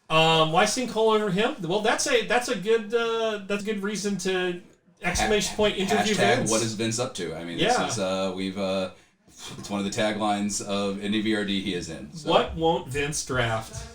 Why Sinkhole over him? Well, that's a good reason to exclamation point interview Vince. What is Vince up to? I mean, this is it's one of the taglines of any VRD he is in. So. What won't Vince draft?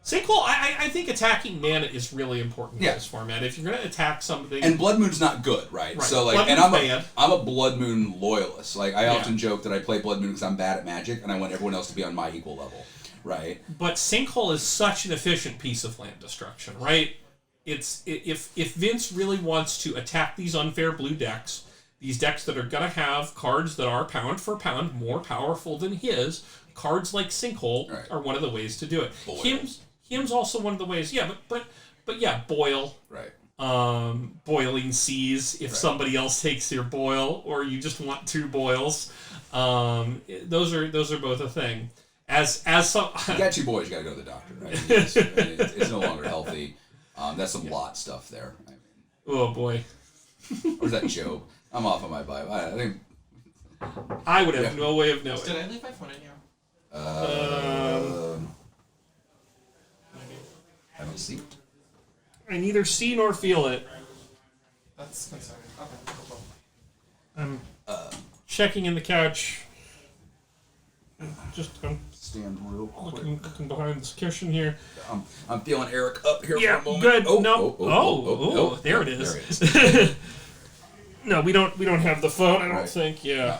Sinkhole, I think attacking mana is really important in this format. If you're going to attack something... And Blood Moon's not good, right? So like, and I'm a Blood Moon loyalist. Like, I often joke that I play Blood Moon because I'm bad at Magic, and I want everyone else to be on my equal level, right? But Sinkhole is such an efficient piece of land destruction, right? If Vince really wants to attack these unfair blue decks, these decks that are going to have cards that are pound for pound more powerful than his, cards like Sinkhole are one of the ways to do it. Him's also one of the ways, but Boil. Right. Boiling Seas if somebody else takes your boil, or you just want 2 boils. Those are both a thing. As some you got 2 boys, you got to go to the doctor, right? It's no longer healthy. That's some lot stuff there. I mean, oh boy. Or is that Job? I'm off on my Bible. I think I would have no way of knowing. Did I leave my phone in here? I don't see it. I neither see nor feel it. That's concerning. Okay, cool. I'm checking in the couch. I'm stand real quick. looking behind this cushion here. I'm feeling Eric up here for a moment. Good. Oh, there it is. No, we don't have the phone, I don't think. Yeah. No.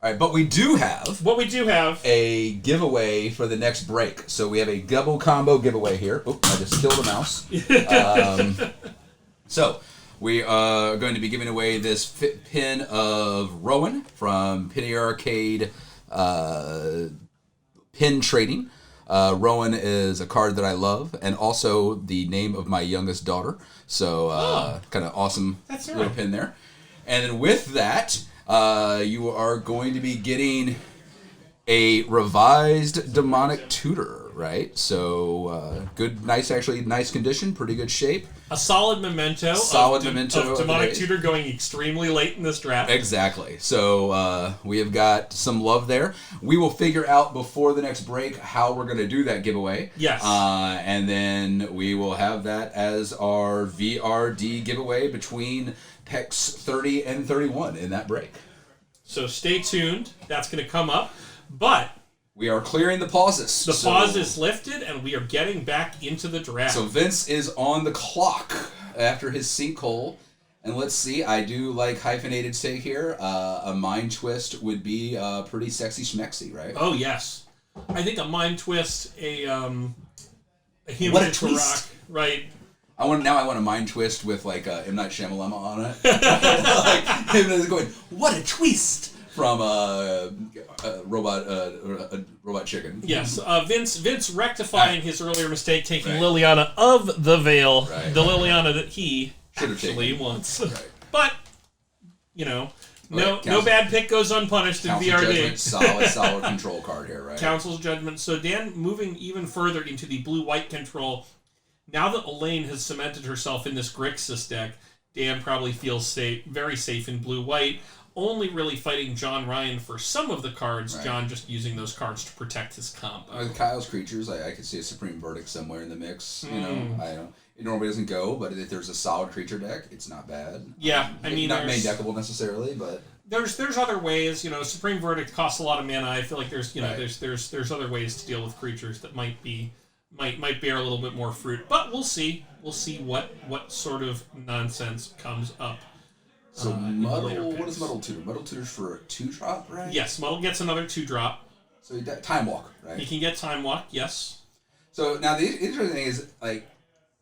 All right, but we do have... What we do have... a giveaway for the next break. So we have a double combo giveaway here. Oh, I just killed a mouse. So we are going to be giving away this pin of Rowan from Penny Arcade Pin Trading. Rowan is a card that I love, and also the name of my youngest daughter. So kind of awesome little pin there. And then with that... you are going to be getting a revised Demonic Tutor, right? So, nice condition, pretty good shape. A solid memento. Of Demonic Tutor going extremely late in this draft. Exactly. So, we have got some love there. We will figure out before the next break how we're going to do that giveaway. Yes. And then we will have that as our VRD giveaway between Hex 30 and 31 in that break. So stay tuned. That's going to come up. But we are clearing the pauses. The pause is lifted, and we are getting back into the draft. So Vince is on the clock after his Sinkhole. And let's see, I do like hyphenated take here. A Mind Twist would be pretty sexy schmexy, right? Oh, yes. I think a Mind Twist, a What a twist. Right. I want a Mind Twist with like M. Night Shyamalan on it. Like him going, what a twist from Robot Chicken. Yes, Vince rectifying his earlier mistake, taking Liliana of the Veil, the Liliana that he actually wants. Right. But no bad pick goes unpunished in VRD. Solid control card here, right? Council's Judgment. So Dan, moving even further into the blue-white control. Now that Elaine has cemented herself in this Grixis deck, Dan probably feels very safe in blue-white, only really fighting John Ryan for some of the cards, John just using those cards to protect his combo. With Kyle's creatures, I could see a Supreme Verdict somewhere in the mix. I don't. It normally doesn't go, but if there's a solid creature deck, it's not bad. Yeah, I mean... Not main deckable necessarily, but... There's other ways, Supreme Verdict costs a lot of mana. I feel like there's other ways to deal with creatures that might bear a little bit more fruit, but we'll see. We'll see what sort of nonsense comes up. So Muddle, what is Muddle Tutor? Muddle Tutor's for a 2-drop, right? Yes, Muddle gets another 2-drop. So Time Walk, right? He can get Time Walk, yes. So now the interesting thing is, like,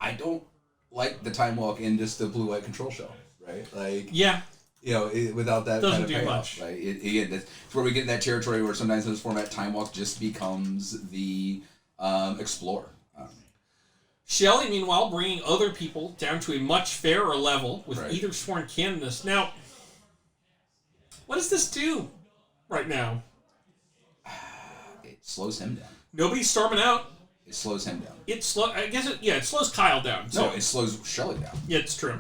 I don't like the Time Walk in just the blue-white control shell, right? Like, yeah. Without that doesn't kind of do payoff, much. Right? Again, that's where we get in that territory where sometimes in this format, Time Walk just becomes the Explorer. Shelley, meanwhile, bringing other people down to a much fairer level with either Sworn Canonist. Now, what does this do right now? It slows him down. Nobody's storming out. It slows him down. It slows Kyle down. No, it slows Shelley down. Yeah, it's true.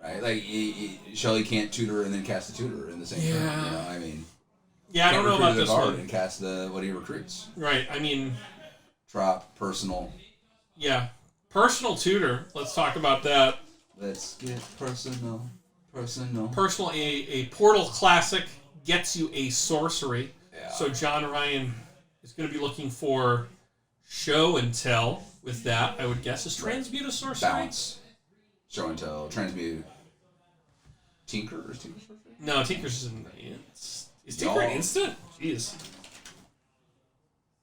Right? Like, Shelley can't tutor and then cast a tutor in the same turn. I mean... Yeah, I don't know about this one. And cast what he recruits. Right, I mean... Drop, personal. Yeah. Personal tutor. Let's talk about that. Let's get personal. Personal, a Portal Classic gets you a sorcery. Yeah. So John Ryan is going to be looking for show and tell with that, I would guess. Is transmute a sorcery? Bounce. Show and tell. Transmute. Tinker? Is Tinker sorcery? No, Tinker's is Tinker an instant? Jeez.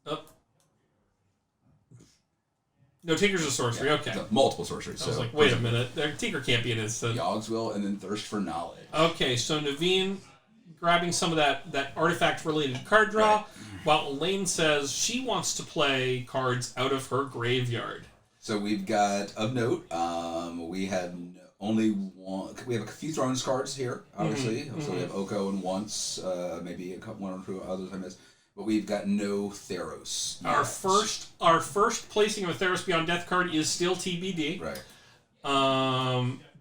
Oh. No, Tinker's a sorcery. Okay. It's multiple sorceries. I was like, wait a minute. Tinker can't be an instant. Yogg's Will and then Thirst for Knowledge. Okay, so Naveen grabbing some of that artifact-related card draw, while Elaine says she wants to play cards out of her graveyard. So we've got, of note, we have only one. We have a few Thrones cards here, obviously. So we have Oko and Once, maybe one or two others I missed. But we've got no Theros. Our first placing of a Theros Beyond Death card is still TBD. Right.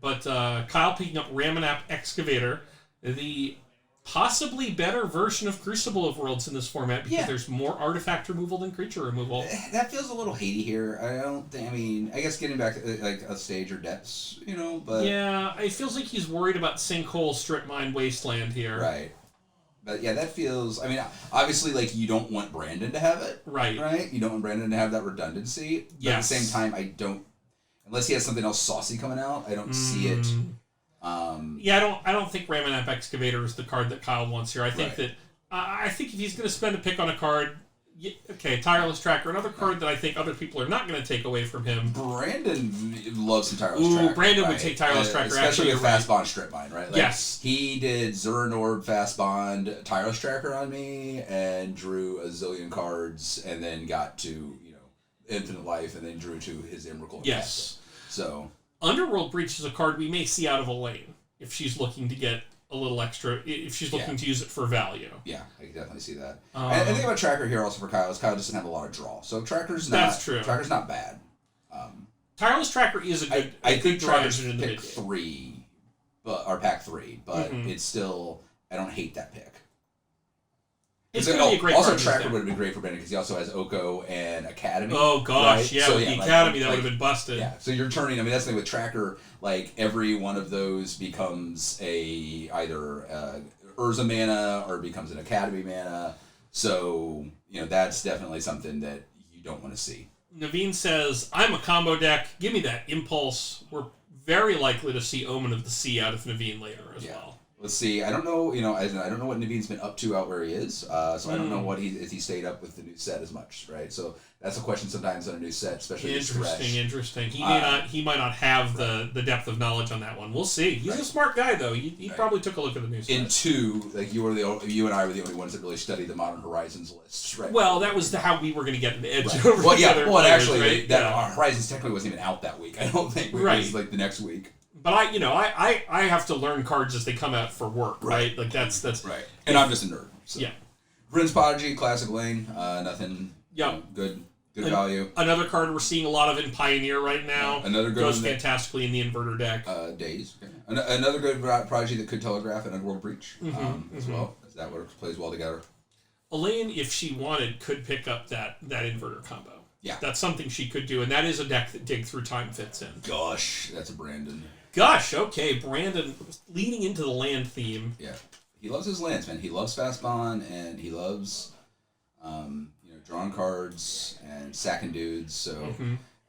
But Kyle picking up Ramanap Excavator, the possibly better version of Crucible of Worlds in this format because there's more artifact removal than creature removal. That feels a little Haiti here. I guess getting back to like a stage or depths, but... Yeah, it feels like he's worried about Sinkhole, Strip Mine, Wasteland here. Right. But yeah, that feels... I mean, obviously, like, you don't want Brandon to have it. Right? You don't want Brandon to have that redundancy. But at the same time, I don't... Unless he has something else saucy coming out, I don't see it. I don't think Ramanap Excavator is the card that Kyle wants here. I think that... I think if he's going to spend a pick on a card... Tireless Tracker, another card that I think other people are not going to take away from him. Brandon loves some Tireless Tracker. Brandon would take Tireless Tracker. Especially with Fast Bond Strip Mine, right? Like, yes. He did Zuranorb Fast Bond Tireless Tracker on me and drew a zillion cards and then got to, Infinite Life and then drew to his Emrakul. Yes. So. Underworld Breach is a card we may see out of Elaine if she's looking to get a little extra, if she's looking to use it for value. Yeah, I can definitely see that. And the thing about Tracker here also for Kyle is Kyle doesn't have a lot of draw. So Tracker's not... That's true. Tracker's not bad. Tireless Tracker is a good I think draw Tracker's engine in the pick mid-game. 3, or pack 3, but it's still... I don't hate that pick. It's going to be a great also, card. Tracker would have been great for Brandon because he also has Oko and Academy. Oh, gosh, right? yeah, So, with the Academy, that would have been busted. Yeah, so you're turning, that's the thing with Tracker, like, every one of those becomes either Urza mana or becomes an Academy mana, so, that's definitely something that you don't want to see. Naveen says, I'm a combo deck, give me that Impulse. We're very likely to see Omen of the Sea out of Naveen later as well. Let's see. I don't know. I don't know what Naveen's been up to out where he is. So I don't know if he stayed up with the new set as much, right? So that's a question sometimes on a new set, especially Interesting. He might not have the depth of knowledge on that one. We'll see. He's a smart guy though. He probably took a look at the new set. In 2, like you and I were the only ones that really studied the Modern Horizons lists, right? Well, that was how we were going to get an edge over well, the other players, actually, right? Horizons technically wasn't even out that week. I don't think. It was like the next week. But I have to learn cards as they come out for work, right? Like that's right. And I'm just a nerd. So. Yeah. Prince Prodigy, classic lane, nothing. Yeah. Good value. Another card we're seeing a lot of in Pioneer right now. Another good goes fantastically in the inverter deck. Days. Okay. Another good Prodigy that could telegraph an Underworld Breach as well, because that plays well together. Elaine, if she wanted, could pick up that inverter combo. Yeah. That's something she could do, and that is a deck that Dig Through Time fits in. Gosh, that's a Brandon. Gosh, okay, Brandon leaning into the land theme. Yeah, he loves his lands, man. He loves Fast Bond, and he loves, drawing cards and sacking dudes. So,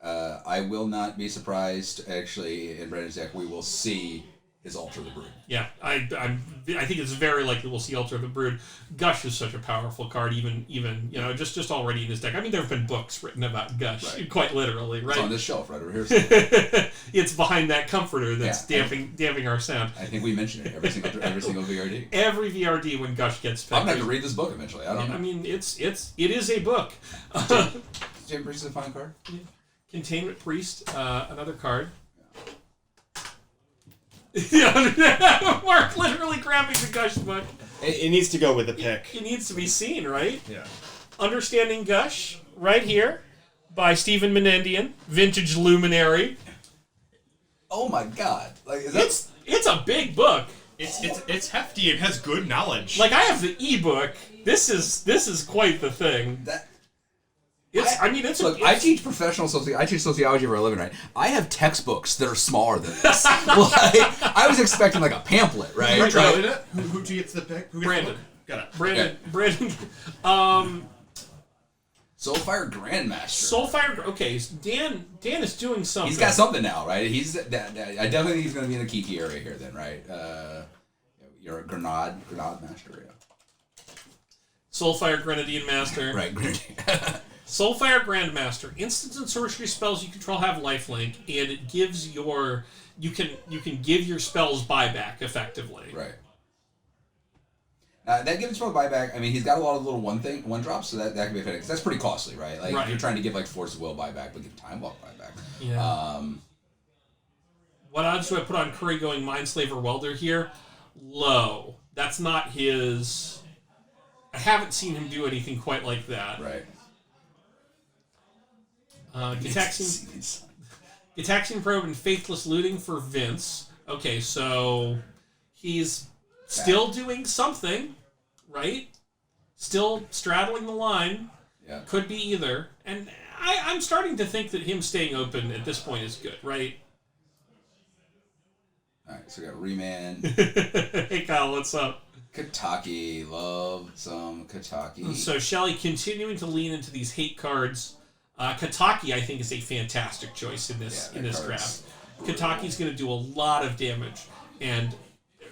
I will not be surprised. Actually, in Brandon's deck, we will see his Altar of the Brood. Yeah, I think it's very likely we'll see Altar of the Brood. Gush is such a powerful card, even just already in his deck. I mean, there have been books written about Gush, quite literally, right? It's on this shelf right over here. It's behind that comforter that's damping our sound. I think we mentioned it every single VRD. Every VRD when Gush gets picked. I'm gonna have to read this book eventually. I don't know. I mean, it is a book. Jim Priest is a fine card. Yeah. Containment Priest, another card. Mark literally grabbing the Gush book. It needs to go with the pick. It needs to be seen, right? Yeah. Understanding Gush, right here, by Stephen Menendian, Vintage Luminary. Oh my God! Like, is it's a big book. It's hefty. It has good knowledge. Like, I have the ebook. This is quite the thing. I teach professional sociology. I teach sociology for a living, right? I have textbooks that are smaller than this. I was expecting like a pamphlet, right? Who gets the pick? Who gets Brandon. the Got it. Brandon. Soulfire Grandmaster. Soulfire. Okay, so Dan is doing something. He's got something now, right? I definitely think he's going to be in the Kiki area here, then, right? You're a Grenade Master, yeah. Soulfire Grenadine Master. Right, Grenadine. Soulfire Grandmaster. Instants and sorcery spells you control have lifelink, and it gives you can give your spells buyback effectively. Right. That gives spell buyback. I mean, he's got a lot of little one drops, so that can be effective. Because that's pretty costly, right? Like you're trying to give like Force of Will buyback, but give Time Walk buyback. Yeah. What odds do I put on Curry going Mindslaver Welder here? Low. That's not his. I haven't seen him do anything quite like that. Right. Gitaxian Probe and Faithless Looting for Vince. Okay, so he's still doing something, right? Still straddling the line. Yeah. Could be either. And I'm starting to think that him staying open at this point is good, right? Alright, so we got Remand. Hey Kyle, what's up? Kataki. Love some Kataki. So Shelly continuing to lean into these hate cards. Kataki, I think, is a fantastic choice in this draft. Kataki's going to do a lot of damage, and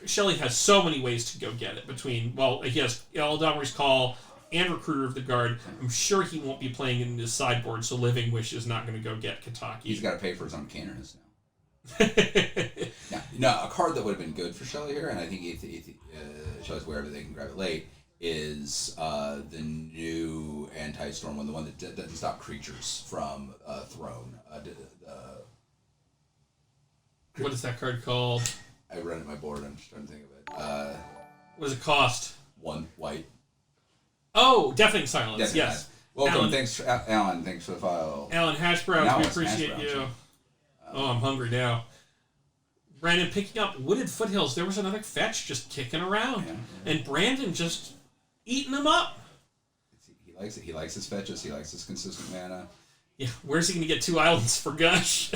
Shelly has so many ways to go get it. He has Eldamri's Call and Recruiter of the Guard. I'm sure he won't be playing in his sideboard, so Living Wish is not going to go get Kataki. He's got to pay for his own cannons now. Now, a card that would have been good for Shelly here, and I think Shelly's wherever they can grab it late, is the new Anti-Storm one, the one that doesn't stop creatures from Throne. What is that card called? I read it on my board. I'm just trying to think of it. What does it cost? 1 white. Oh, Deafening Silence. Yes. Welcome. Alan, Thanks, Alan. Thanks for the file. Alan Hashbrown, we it's appreciate Hashbrown, you. so. I'm hungry now. Brandon picking up Wooded Foothills. There was another fetch just kicking around. Yeah. And Brandon just eating them up. He likes it. He likes his fetches. He likes his consistent mana. Yeah, where's he going to get 2 islands for Gush?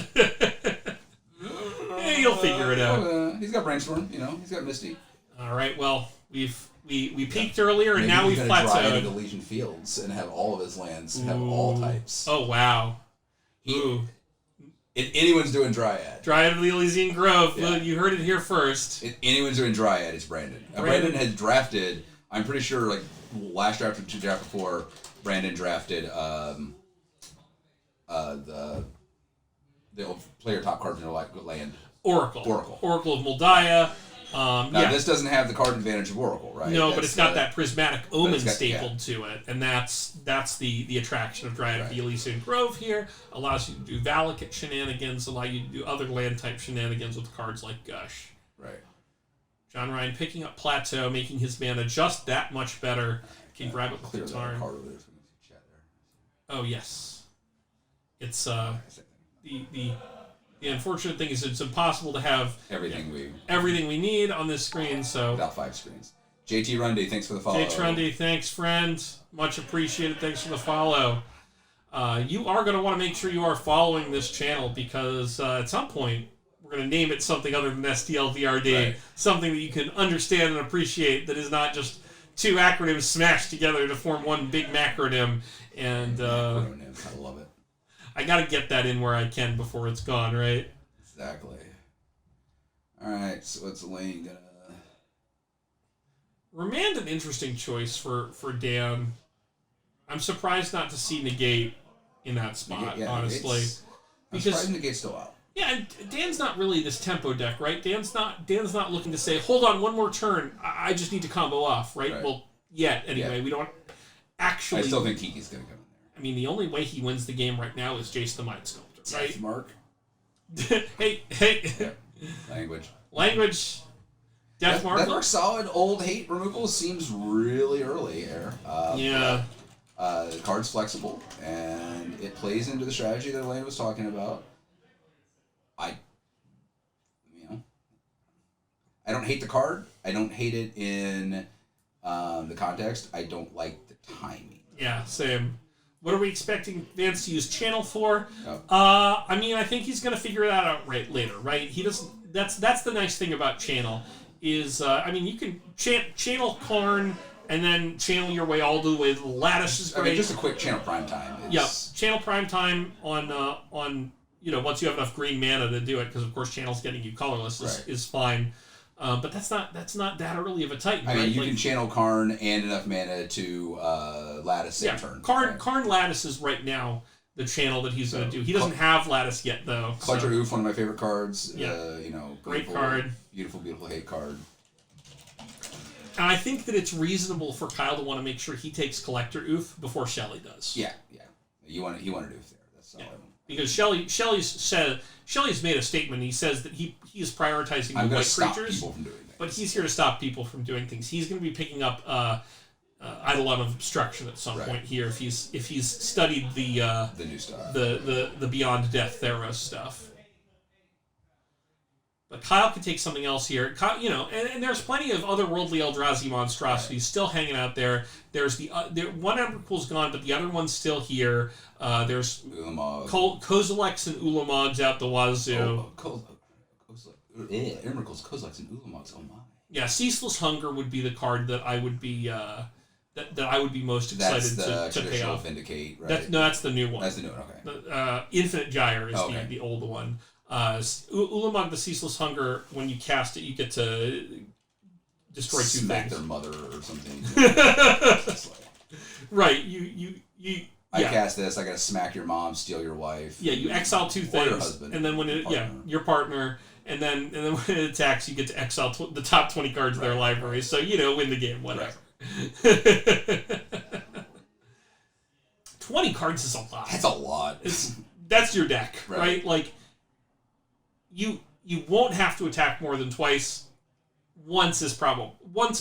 He'll figure it out. He's got Brainstorm, he's got Misty. All right, well, we peaked earlier, and now we've plateaued. Maybe he's going to dry Legion Fields and have all of his lands have all types. Oh, wow. If anyone's doing Dryad. Dryad of the Elysian Grove. Yeah. You heard it here first. If anyone's doing Dryad, it's Brandon. Brandon has drafted, I'm pretty sure, like, last draft or 2 draft before, Brandon drafted the old player top card in their land. Oracle of Moldiah. This doesn't have the card advantage of Oracle, right? No, but it's got that prismatic omen stapled to it, and that's the attraction of Dryad of the Elysian Grove here. Allows you to do Valakut shenanigans, allow you to do other land type shenanigans with cards like Gush. Right. John Ryan picking up Plateau, making his mana just that much better. Can grab it with the Tarn. Oh yes, it's the unfortunate thing is it's impossible to have everything we need on this screen. So without 5 screens. JT Rundy, thanks for the follow. JT Rundy, thanks, friend. Much appreciated. Thanks for the follow. You are going to want to make sure you are following this channel because at some point we're going to name it something other than STL VRD, something that you can understand and appreciate that is not just 2 acronyms smashed together to form one big macronym. And I love it. I got to get that in where I can before it's gone, right? Exactly. All right, so what's Lane gonna... Remand an interesting choice for Dan. I'm surprised not to see Negate in that spot, honestly. I'm surprised Negate's still out. Yeah, and Dan's not really this tempo deck, right? Dan's not looking to say, hold on, one more turn. I just need to combo off, right? Well, yet, anyway. We don't actually... I still think Kiki's going to come in there. I mean, the only way he wins the game right now is Jace the Mind Sculptor, right? Death Mark. hey. Yeah. Language. Death Mark. Death Mark solid old hate removal seems really early here. The card's flexible, and it plays into the strategy that Elena was talking about. I don't hate the card. I don't hate it in the context. I don't like the timing. Yeah, same. What are we expecting Vance to use channel for? Yep. I mean, I think he's going to figure that out later, right? He doesn't. That's the nice thing about channel is, I mean, you can channel Karn and then channel your way all the way to the Lattice is great. I mean, just a quick channel prime time. Yep, channel prime time on once you have enough green mana to do it, because of course channel's getting you colorless is fine. But that's not that early of a Titan. I mean, right? you can channel Karn and enough mana to Lattice same turn. Karn Lattice is right now the channel that he's going to do. He doesn't have Lattice yet, though. Collector Oof, one of my favorite cards. Yeah. Great card. Beautiful, beautiful hate card. And I think that it's reasonable for Kyle to want to make sure he takes Collector Oof before Shelly does. Yeah. He wanted Oof there. That's solid. Yeah. Because Shelly's made a statement. He says that he is prioritizing the white creatures, people from doing things. But he's here to stop people from doing things. He's going to be picking up Eidolon of Obstruction at some point here if he's studied the new stuff, the Beyond Death Theros stuff. But Kyle could take something else here. Kyle, and there's plenty of otherworldly Eldrazi monstrosities still hanging out there. There's one Emrakul's gone, but the other one's still here. There's Ulamog. Kozileks and Ulamog's out the wazoo. Emrakul's, Kozileks, and Ulamog's. Oh my. Yeah, Ceaseless Hunger would be the card that I would be that I would be most excited to pay off. Vindicate, right? That's the new one. That's the new one. Okay. Infinite Gyre is the old one. Ulamog, the Ceaseless Hunger, when you cast it, you get to destroy two Smack things. their mother or something. Right. You I cast this, I gotta smack your mom, steal your wife. Yeah, you exile two things. Your husband. And then when your partner. And then when it attacks, you get to exile the top 20 cards of their library. So, win the game, whatever. Right. 20 cards is a lot. That's a lot. That's your deck, right? Like, you won't have to attack more than twice. Once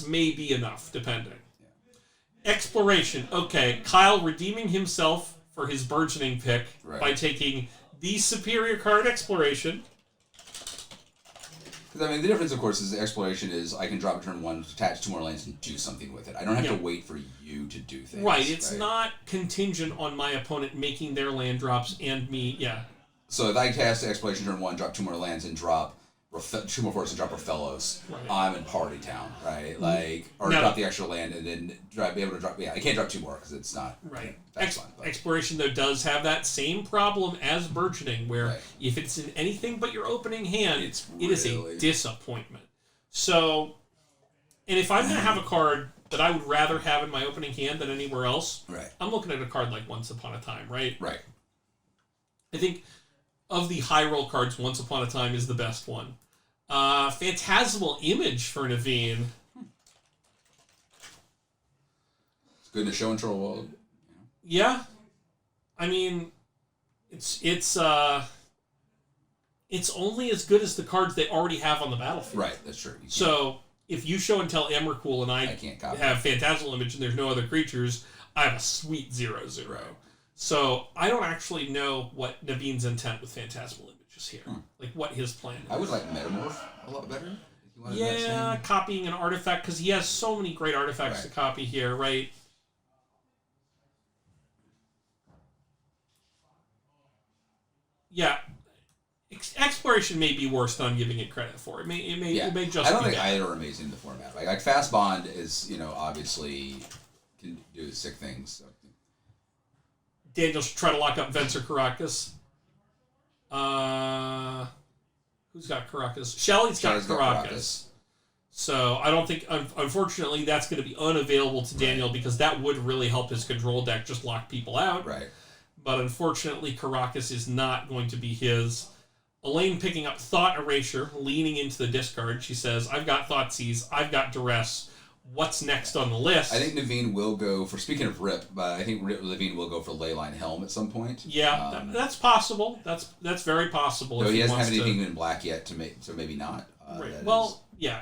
may be enough, depending. Yeah. Exploration. Okay, Kyle redeeming himself for his burgeoning pick by taking the superior card, Exploration. I mean, the difference, of course, is the Exploration is I can drop a turn 1, attach 2 more lands, and do something with it. I don't have to wait for you to do things. Right, it's not contingent on my opponent making their land drops and me, So if I cast the Exploration turn 1, drop 2 more lands, and drop 2 more forces, and drop Raphellos, I'm in party town, right? Like, or drop the extra land, and then be able to drop... Yeah, I can't drop 2 more, because it's not... Right. That's fine. Exploration, though, does have that same problem as Burgeoning, where if it's in anything but your opening hand, it is a disappointment. So, and if I'm going to have a card that I would rather have in my opening hand than anywhere else, I'm looking at a card like Once Upon a Time, right? Right. I think of the high roll cards, Once Upon a Time is the best one. Phantasmal Image for Naveen. It's good in the show and troll world. Yeah. I mean, it's only as good as the cards they already have on the battlefield. Right, that's true. So if you show and tell Emrakul and I can't copy have Phantasmal Image and there's no other creatures, I have a sweet 0/0. Right. So I don't actually know what Naveen's intent with Phantasmal Image is here. Like what his plan is. I would like Metamorph a lot better. Yeah, copying an artifact, because he has so many great artifacts to copy here, right? Yeah. Exploration may be worse than I'm giving it credit for. It may just I don't be think bad. either are amazing in the format. Like Fast Bond is, obviously can do sick things. So. Daniel should try to lock up Venser Caracas. Who's got Caracas? Shelly's got Caracas. So I don't think, unfortunately, that's going to be unavailable to Daniel because that would really help his control deck just lock people out. Right. But unfortunately, Caracas is not going to be his. Elaine picking up Thought Erasure, leaning into the discard. She says, I've got Thoughtseize, I've got Duress. What's next on the list? I think Naveen will go for, speaking of Rip, but I think Naveen will go for Leyline Helm at some point. Yeah, that's possible. That's very possible. So he hasn't had anything in black yet, so maybe not. Right. Well, yeah.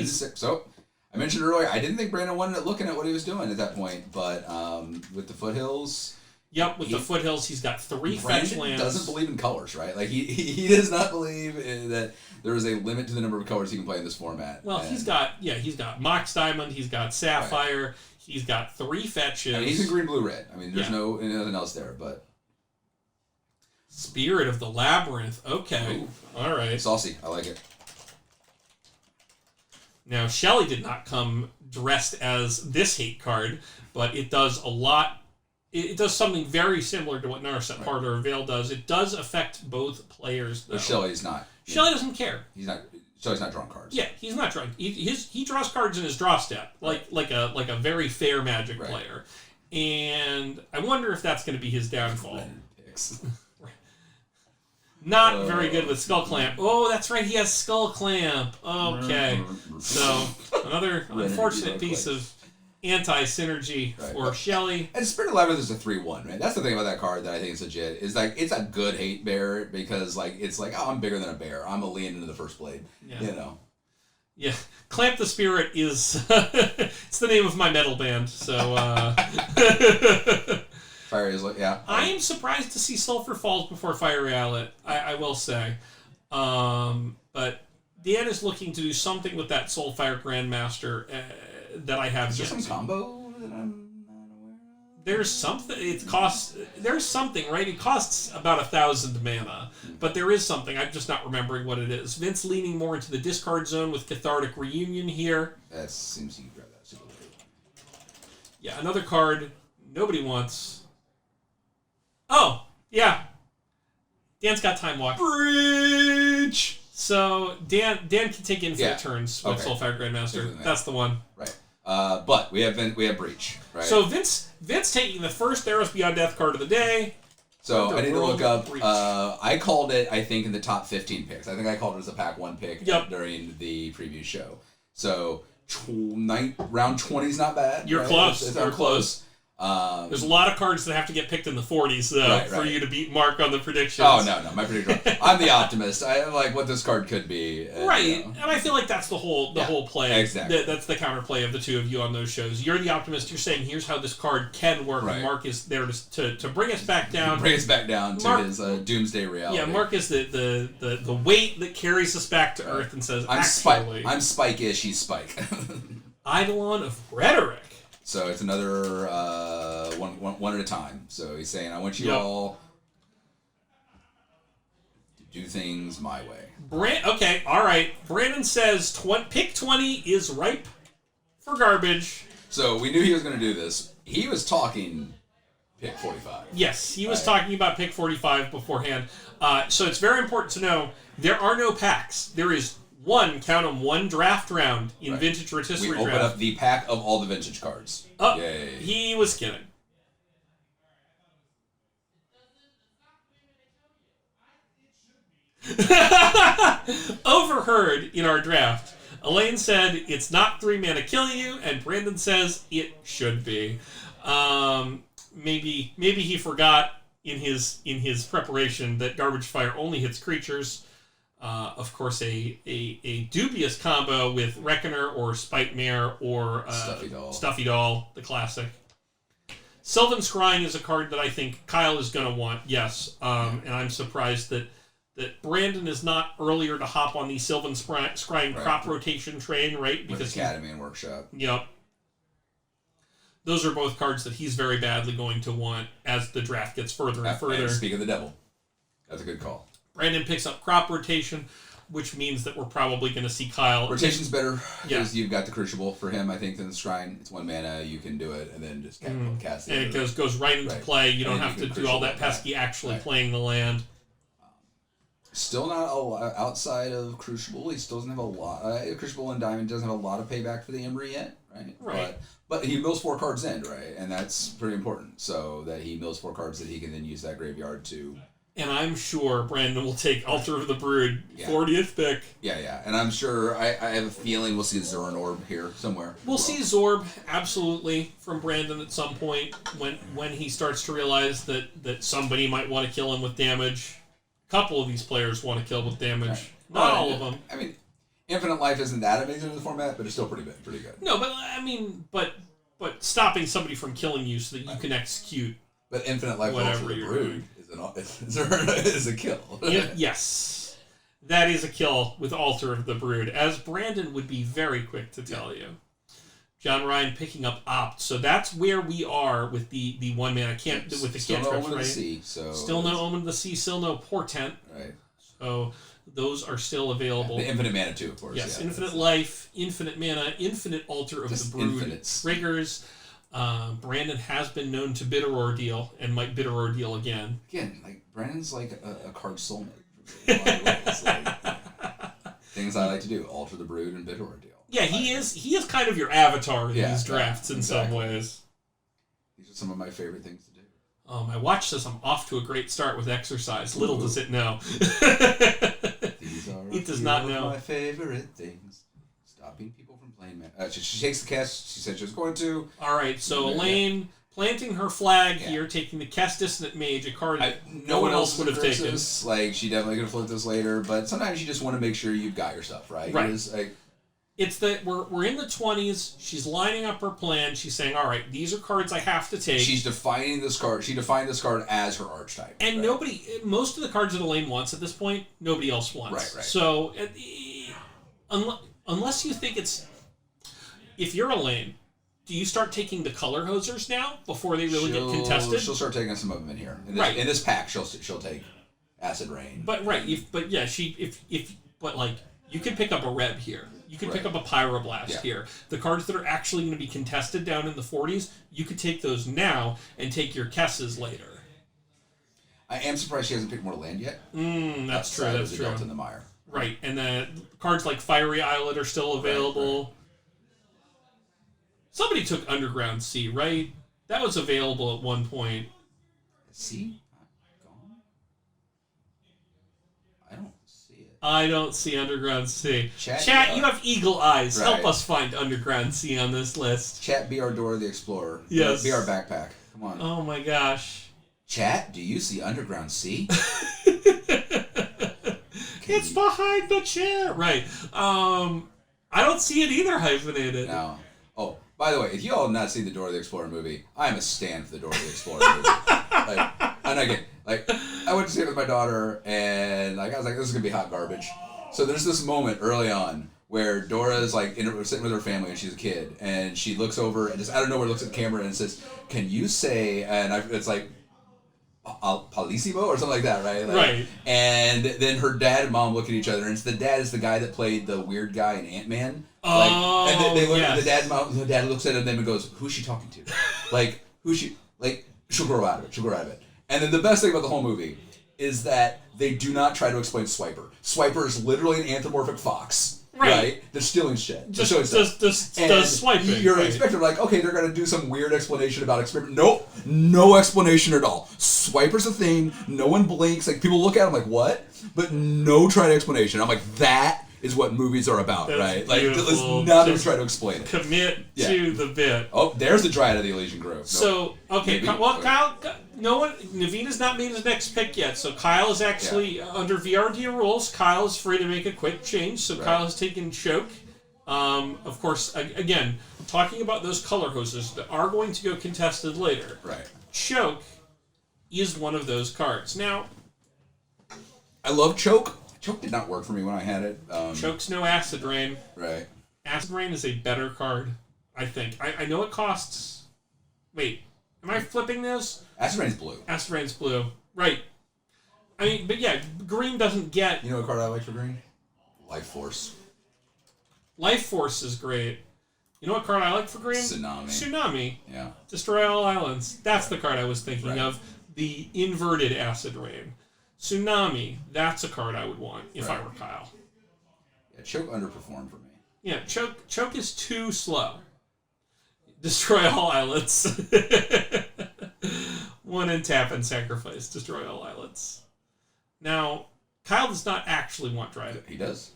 So, I mentioned earlier, I didn't think Brandon wanted looking at what he was doing at that point, but with the Foothills... Yep, with the Foothills, he's got 3 fetch lands. Doesn't believe in colors, right? Like he does not believe that there is a limit to the number of colors he can play in this format. Well, he's got Mox Diamond, he's got Sapphire, He's got 3 fetches. I mean, he's in green, blue, red. I mean, there's nothing else there, but... Spirit of the Labyrinth. Okay. Ooh. All right. Saucy. I like it. Now, Shelley did not come dressed as this hate card, but it does a lot. It does something very similar to what Narset Parter or Veil does. It does affect both players, though. But Shelley's not. Shelley doesn't care. Shelley's not drawing cards. Yeah, he's not drawing. He draws cards in his draw step, like a very fair Magic player. And I wonder if that's going to be his downfall. Picks. Not very good with Skull Clamp. Oh, that's right. He has Skull Clamp. Okay. So, another unfortunate piece of anti-synergy for Shelley. And Spirit of Labyrinth is a 3-1, right? That's the thing about that card that I think is legit. Is like, it's a good hate bear because, like, it's like, oh, I'm bigger than a bear. I'm a lean into the first blade. Yeah. You know? Yeah. Clamp the Spirit is... it's the name of my metal band, so... Fire is like, yeah. I am surprised to see Sulphur Falls before Fiery Outlet, I will say. But Dan is looking to do something with that Soulfire Grandmaster that I have yet. Is there some combo that I'm not aware of? There's something. There's something, right? It costs about 1,000 mana, but there is something. I'm just not remembering what it is. Vince leaning more into the discard zone with Cathartic Reunion here. That seems you grab that super late. Yeah, another card nobody wants. Oh, yeah. Dan's got Time Walk. Breach! So, Dan can take infinite Yeah. turns with Soulfire Grandmaster. That's the one. Right. But we have Breach, right? So, Vince taking the first Theros Beyond Death card of the day. So, I need to look up... Breach. I called it, I think, in the top 15 picks. I think I called it as a pack 1 pick during the preview show. So, round 20 is not bad. You're close. You're close. There's a lot of cards that have to get picked in the 40s, though, for you to beat Mark on the predictions. Oh, no. My prediction. I'm the optimist. I like what this card could be. Right. You know. And I feel like that's the whole play. Exactly. That's the counterplay of the two of you on those shows. You're the optimist. You're saying, here's how this card can work. Right. And Mark is there to bring us back down. Bring us back down to his doomsday reality. Yeah, Mark is the weight that carries us back to Earth and says, I'm Spike-ish, he's Spike. Eidolon of Rhetoric. So it's another one at a time. So he's saying, I want you all to do things my way. Okay, all right. Brandon says pick 20 is ripe for garbage. So we knew he was going to do this. He was talking pick 45. Yes, he was talking about pick 45 beforehand. So it's very important to know there are no packs. There is one draft round in Vintage Rotisserie Draft. We open up the pack of all the vintage cards. Oh, yay. He was kidding. Overheard in our draft. Elaine said it's not 3 mana killing you, and Brandon says it should be. Maybe he forgot in his preparation that Garbage Fire only hits creatures. Of course, a dubious combo with Reckoner or Spite Mare or Stuffy Doll, the classic. Sylvan Scrying is a card that I think Kyle is going to want, yes. And I'm surprised that Brandon is not earlier to hop on the Sylvan Scrying crop rotation train, right? Because with Academy and Workshop. Yep. Those are both cards that he's very badly going to want as the draft gets further and further. And speak of the devil. That's a good call. Brandon picks up crop rotation, which means that we're probably going to see Kyle. Rotation's better because you've got the Crucible for him, I think, than the Shrine. It's 1 mana, you can do it, and then just cast it. And it goes right into play. You don't have to do all that pesky actually playing the land. Still not a lot outside of Crucible. He still doesn't have a lot. Crucible and Diamond doesn't have a lot of payback for the Emry yet, right? Right. But he mills 4 cards in, right? And that's pretty important. So that he mills 4 cards that he can then use that graveyard to... And I'm sure Brandon will take Altar of the Brood, 40th pick. Yeah. And I'm sure, I have a feeling we'll see Zoran Orb here somewhere. We'll see Zorb, absolutely, from Brandon at some point when he starts to realize that somebody might want to kill him with damage. A couple of these players want to kill with damage. Right. Not all of them. I mean, Infinite Life isn't that amazing in the format, but it's still pretty good. No, but I mean, but stopping somebody from killing you so that you can execute. But Infinite Life whatever you're doing is a kill. Yes, that is a kill with Altar of the Brood, as Brandon would be very quick to tell you. John Ryan picking up Opt. So that's where we are with the one man. I can't with the still no cantrips, Omen of right? the Sea, so Still no Omen of the Sea. Still no Portent. Right. So those are still available. The Infinite Mana too, of course. Yes, yeah, Infinite Life, Infinite Mana, Infinite Altar of Just the Brood, infinites. Triggers. Brandon has been known to bitter ordeal and might bitter ordeal again. Again, like Brandon's like a card soulmate. In a lot of ways. Like, things I like to do: Alter the Brood and Bitter Ordeal. Yeah, he is kind of your avatar in these drafts in some ways. These are some of my favorite things to do. I watched this. I'm off to a great start with exercise. Little does it know. These are it does not know. My favorite things. Stopping people from playing. She takes the cast. She said she was going to. All right, so Elaine planting her flag here, taking the Cast Dissonant Mage, a card no one else would have taken. Like she definitely could have flipped this later, but sometimes you just want to make sure you've got your stuff right. Right. It's that we're in the 20s. She's lining up her plan. She's saying, "All right, these are cards I have to take." She's defining this card. She defined this card as her archetype. And most of the cards that Elaine wants at this point, nobody else wants. Right. So, unless you think if you're Elaine, do you start taking the color hosers now before they really get contested? She'll start taking some of them in here. In this pack, she'll take Acid Rain. But you could pick up a Reb here. You could pick up a Pyroblast here. The cards that are actually going to be contested down in the 40s, you could take those now and take your Kesses later. I am surprised she hasn't picked more land yet. That's true. That's true. Delta in the Mire. Right, and then cards like Fiery Islet are still available. Right. Somebody took Underground Sea, right? That was available at one point. Sea? Gone? I don't see it. I don't see Underground Sea. Chat, you have eagle eyes. Right. Help us find Underground Sea on this list. Chat, be our Dora the Explorer. Yes. Be our backpack. Come on. Oh my gosh. Chat, do you see Underground Sea? It's behind the chair. Right. I don't see it either hyphenated. No. Oh, by the way, if you all have not seen the Dora the Explorer movie, I am a stan for the Dora the Explorer movie. I went to see it with my daughter, and I was like, this is gonna be hot garbage. So there's this moment early on where Dora is sitting with her family, and she's a kid, and she looks over and just out of nowhere looks at the camera and says, "Can you say?" It's like Palissimo or something like that, right? Right. And then her dad and mom look at each other, and the dad is the guy that played the weird guy in Ant-Man. And then they look at the dad and mom. The dad looks at him and goes, "Who's she talking to? Who's she? She'll grow out of it. She'll grow out of it." And then the best thing about the whole movie is that they do not try to explain Swiper. Swiper is literally an anthropomorphic fox. Right? They're stealing shit. Just swiping. You're expecting, okay, they're going to do some weird explanation about experiment. Nope. No explanation at all. Swiper's a thing. No one blinks. People look at them like, what? But no tried explanation. I'm like, that is what movies are about, right? Let's not even try to explain it. Commit to the bit. Oh, there's the Dryad of the Elysian Grove. So, okay. Kyle, Naveen's not made his next pick yet. So Kyle is actually, under VRD rules, Kyle is free to make a quick change. So Kyle has taken Choke. Of course, again, talking about those color hoses that are going to go contested later. Right. Choke is one of those cards. Now, I love Choke. Choke did not work for me when I had it. Choke's no Acid Rain. Right. Acid Rain is a better card, I think. I know it costs... Wait, am I flipping this? Acid Rain's blue. Acid Rain's blue. Right. But yeah, green doesn't get... You know what card I like for green? Life Force. Life Force is great. You know what card I like for green? Tsunami. Yeah. Destroy all islands. That's the card I was thinking of. The inverted Acid Rain. Tsunami, that's a card I would want if I were Kyle. Yeah, Choke underperformed for me. Yeah, Choke is too slow. Destroy all islets. 1 and tap and sacrifice. Destroy all islets. Now, Kyle does not actually want Dryad. He does.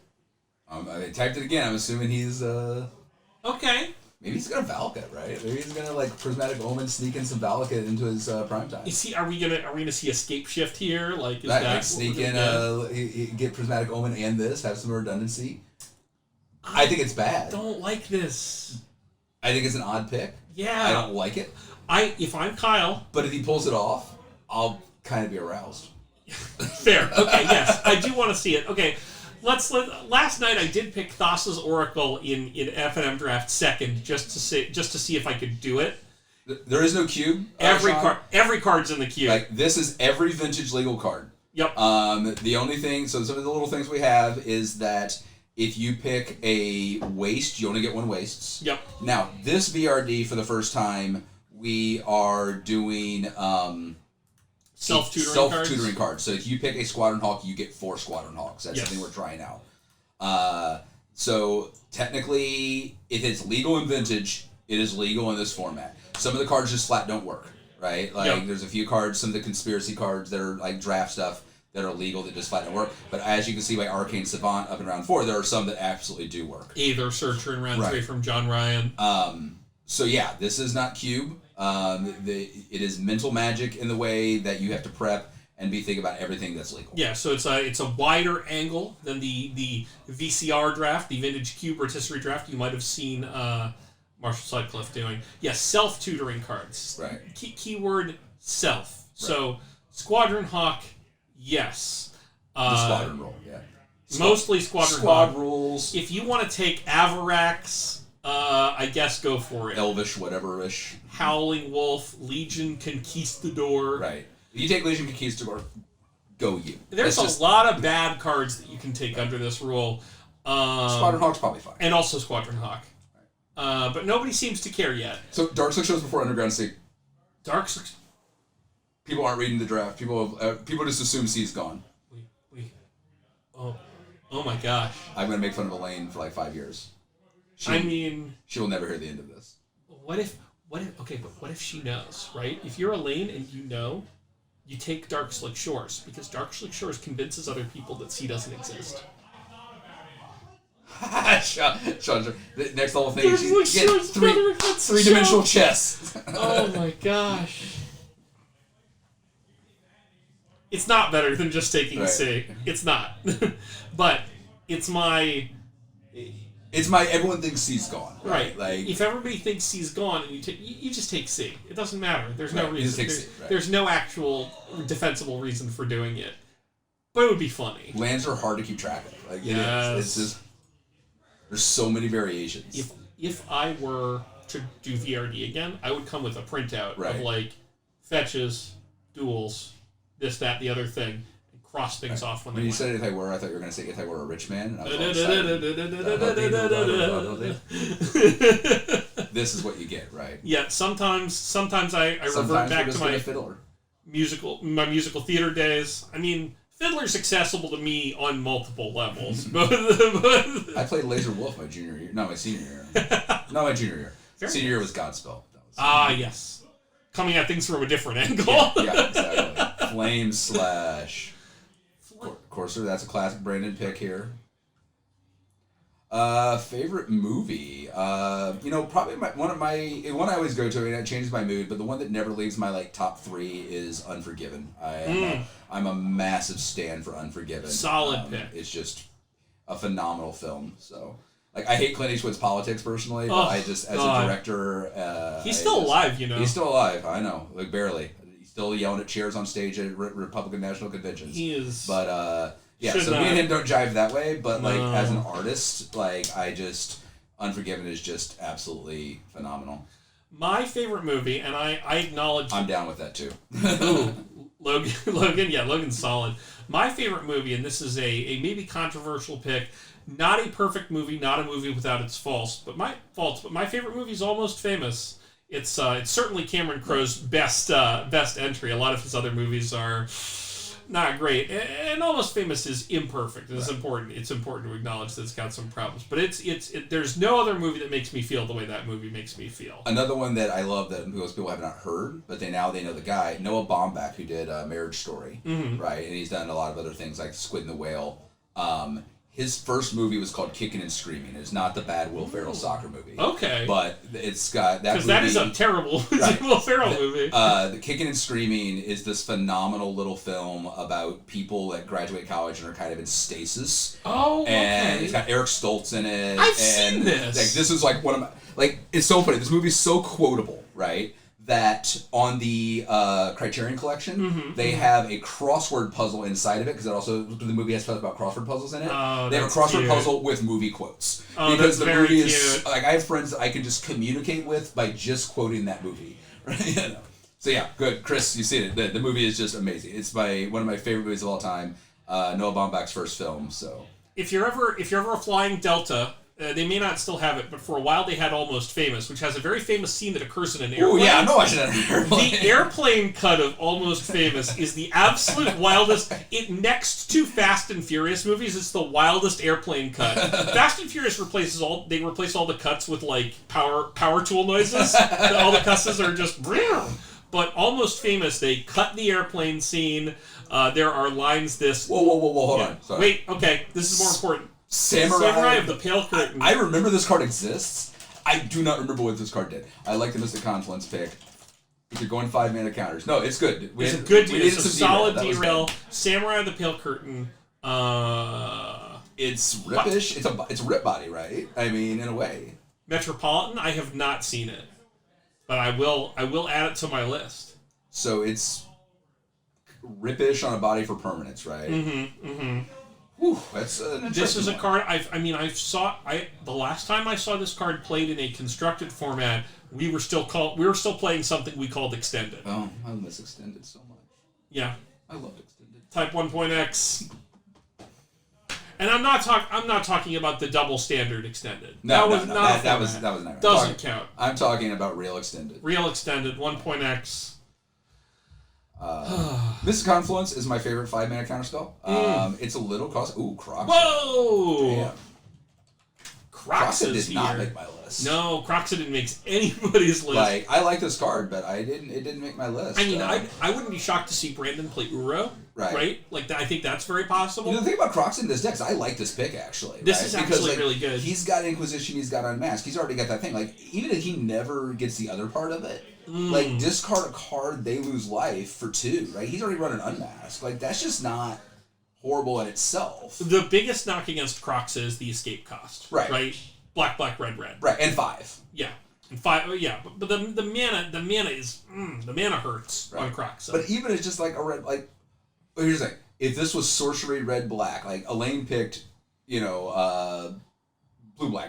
I typed it again. I'm assuming he's... Okay. Maybe he's gonna Valakut, right? Maybe he's gonna Prismatic Omen sneak in some Valakut into his prime time. Are we gonna see Escape Shift here? Sneak in, get Prismatic Omen and this, have some redundancy. I think it's bad. I don't like this. I think it's an odd pick. Yeah. I don't like it. If I'm Kyle, but if he pulls it off, I'll kind of be aroused. Fair. Okay. Yes, I do want to see it. Okay. Last night I did pick Thassa's Oracle in F&M Draft second just to see if I could do it. There is no cube. Every card's in the cube. Like this is every vintage legal card. Yep. The only thing, so some of the little things we have is that if you pick a waste, you only get one wastes. Yep. Now this VRD for the first time, we are doing self-tutoring cards. So if you pick a Squadron Hawk, you get 4 Squadron Hawks. That's something we're trying out. So technically, if it's legal in vintage, it is legal in this format. Some of the cards just flat don't work, right? Like there's a few cards, some of the conspiracy cards that are like draft stuff that are legal that just flat don't work. But as you can see by Arcane Savant up in round 4, there are some that absolutely do work. Either Searcher in round 3 from John Ryan. So yeah, this is not cube. It is mental magic in the way that you have to prep and be thinking about everything that's legal. Yeah, so it's a wider angle than the VCR draft, the Vintage Cube Rotisserie Draft you might have seen Marshall Sutcliffe doing. Yes, self-tutoring cards. Right. Keyword self. Right. So Squadron Hawk, yes. The Squadron rule, yeah. Mostly Squadron Hawk. Rules. If you want to take Avarax, I guess go for it. Elvish, whatever-ish. Howling Wolf, Legion Conquistador. Right. If you take Legion Conquistador, go you. There's a lot of bad cards that you can take under this rule. Squadron Hawk's probably fine. And also Squadron Hawk. But nobody seems to care yet. So Darkslick shows before Underground Sea. Darkslick. People aren't reading the draft. People just assume C's gone. Oh my gosh. I'm going to make fun of Elaine for like 5 years. She will never hear the end of this. What if she knows, right? If you're Elaine and you know, you take Darkslick Shores, because Darkslick Shores convinces other people that C doesn't exist. Sean, the next level thing is you get three-dimensional chess. Oh my gosh. It's not better than just taking C. It's not. But it's my everyone thinks C's gone. Right. Like if everybody thinks C's gone and you just take C. It doesn't matter. There's no reason. There's no actual defensible reason for doing it. But it would be funny. Lands are hard to keep track of. Like it's just there's so many variations. If I were to do VRD again, I would come with a printout of like fetches, duels, this, that, the other thing, and cross things off when you said if I were, I thought you were going to say if I were a rich man. And I was this is what you get, right? Yeah. Sometimes I revert back to my fiddler. musical theater days. I mean, Fiddler's accessible to me on multiple levels. I played Laser Wolf my junior year. No, my senior year. Not my junior year. Senior year was Godspell. Yes. Coming at things from a different angle. Yeah, exactly. Flame Slash. Courser, that's a classic Brandon pick here. Favorite movie? Probably one I always go to, and it changes my mood, but the one that never leaves my top 3 is Unforgiven. I'm a massive stan for Unforgiven. Solid pick. It's just a phenomenal film. So, I hate Clint Eastwood's politics personally, but as a director, he's still alive, He's still alive. I know, barely. He's still yelling at chairs on stage at Republican national conventions. He is. But yeah, so me and him don't jive that way, but as an artist, Unforgiven is just absolutely phenomenal. My favorite movie, and I acknowledge I'm down with that too. Ooh, Logan's solid. My favorite movie, and this is a maybe controversial pick, not a perfect movie, not a movie without its faults, but my favorite movie is Almost Famous. It's certainly Cameron Crowe's best entry. A lot of his other movies are not great, and Almost Famous is imperfect. It's important. It's important to acknowledge that it's got some problems, but there's no other movie that makes me feel the way that movie makes me feel. Another one that I love that most people have not heard, but they know the guy, Noah Baumbach, who did Marriage Story, right? And he's done a lot of other things like Squid and the Whale. His first movie was called Kickin' and Screaming. It's not the bad Will Ferrell soccer movie. Okay. But it's got that movie. Because that is a terrible Will Ferrell movie. The Kickin' and Screaming is this phenomenal little film about people that graduate college and are kind of in stasis. Oh, okay. And it's got Eric Stoltz in it. I've seen this. This is one of my... it's so funny. This movie's so quotable, right? that on the Criterion Collection, they have a crossword puzzle inside of it, because the movie has stuff about crossword puzzles in it. Oh, they have a crossword puzzle with movie quotes. Oh, because that's the very movie is cute. like, I have friends that I can just communicate with by just quoting that movie. Right? You know? So yeah, good. Chris, you've seen it. The movie is just amazing. It's one of my favorite movies of all time. Noah Baumbach's first film. So if you're ever flying Delta, they may not still have it, but for a while they had Almost Famous, which has a very famous scene that occurs in an airplane. Oh yeah, I know I should have an airplane. The airplane cut of Almost Famous is the absolute wildest. It next to Fast and Furious movies, it's the wildest airplane cut. Fast and Furious replace all the cuts with like power tool noises. All the cusses are just. But Almost Famous, they cut the airplane scene. There are lines this. Whoa, hold on. Sorry. Wait, okay, this is more important. Samurai of the Pale Curtain. I remember this card exists. I do not remember what this card did. I like the Mystic Confluence pick. If you're going 5 mana counters. No, it's good. It's a good deal. It's a solid derail. Samurai of the Pale Curtain. It's rippish. It's a rip body, right? I mean, in a way. Metropolitan, I have not seen it. But I will add it to my list. So it's rippish on a body for permanence, right? Whew, that's an interesting This is a one. card. The last time I saw this card played in a constructed format, we were still playing something we called Extended. Oh, I miss Extended so much. Yeah, I loved Extended. Type 1.x. And I'm not talking about the double standard Extended. No, that was not. Doesn't count. I'm talking about real Extended. Real Extended 1.x. Mystic Confluence is my favorite 5 mana counterspell. It's a little cost. Ooh, Crocs. Whoa! Damn. Croxa did not make my list. No, Croxa didn't make anybody's list. Like, I like this card, but it didn't make my list. I mean, I wouldn't be shocked to see Brandon play Uro. Right? Like, I think that's very possible. You know, the thing about Crocs in this deck is I like this pick, actually. This right? is actually really good. He's got Inquisition, he's got Unmask. He's already got that thing. Like, even if he never gets the other part of it, like, discard a card, they lose life for 2, right? He's already running Unmask. Like, that's just not horrible in itself. The biggest knock against Crocs is the escape cost. Right? Black, red. Right, and 5. Yeah. And 5, yeah. But the mana is, the mana hurts on Crocs. But even it's just like a red, like, well, here's the thing. If this was sorcery red-black, like, Elaine picked, blue-black.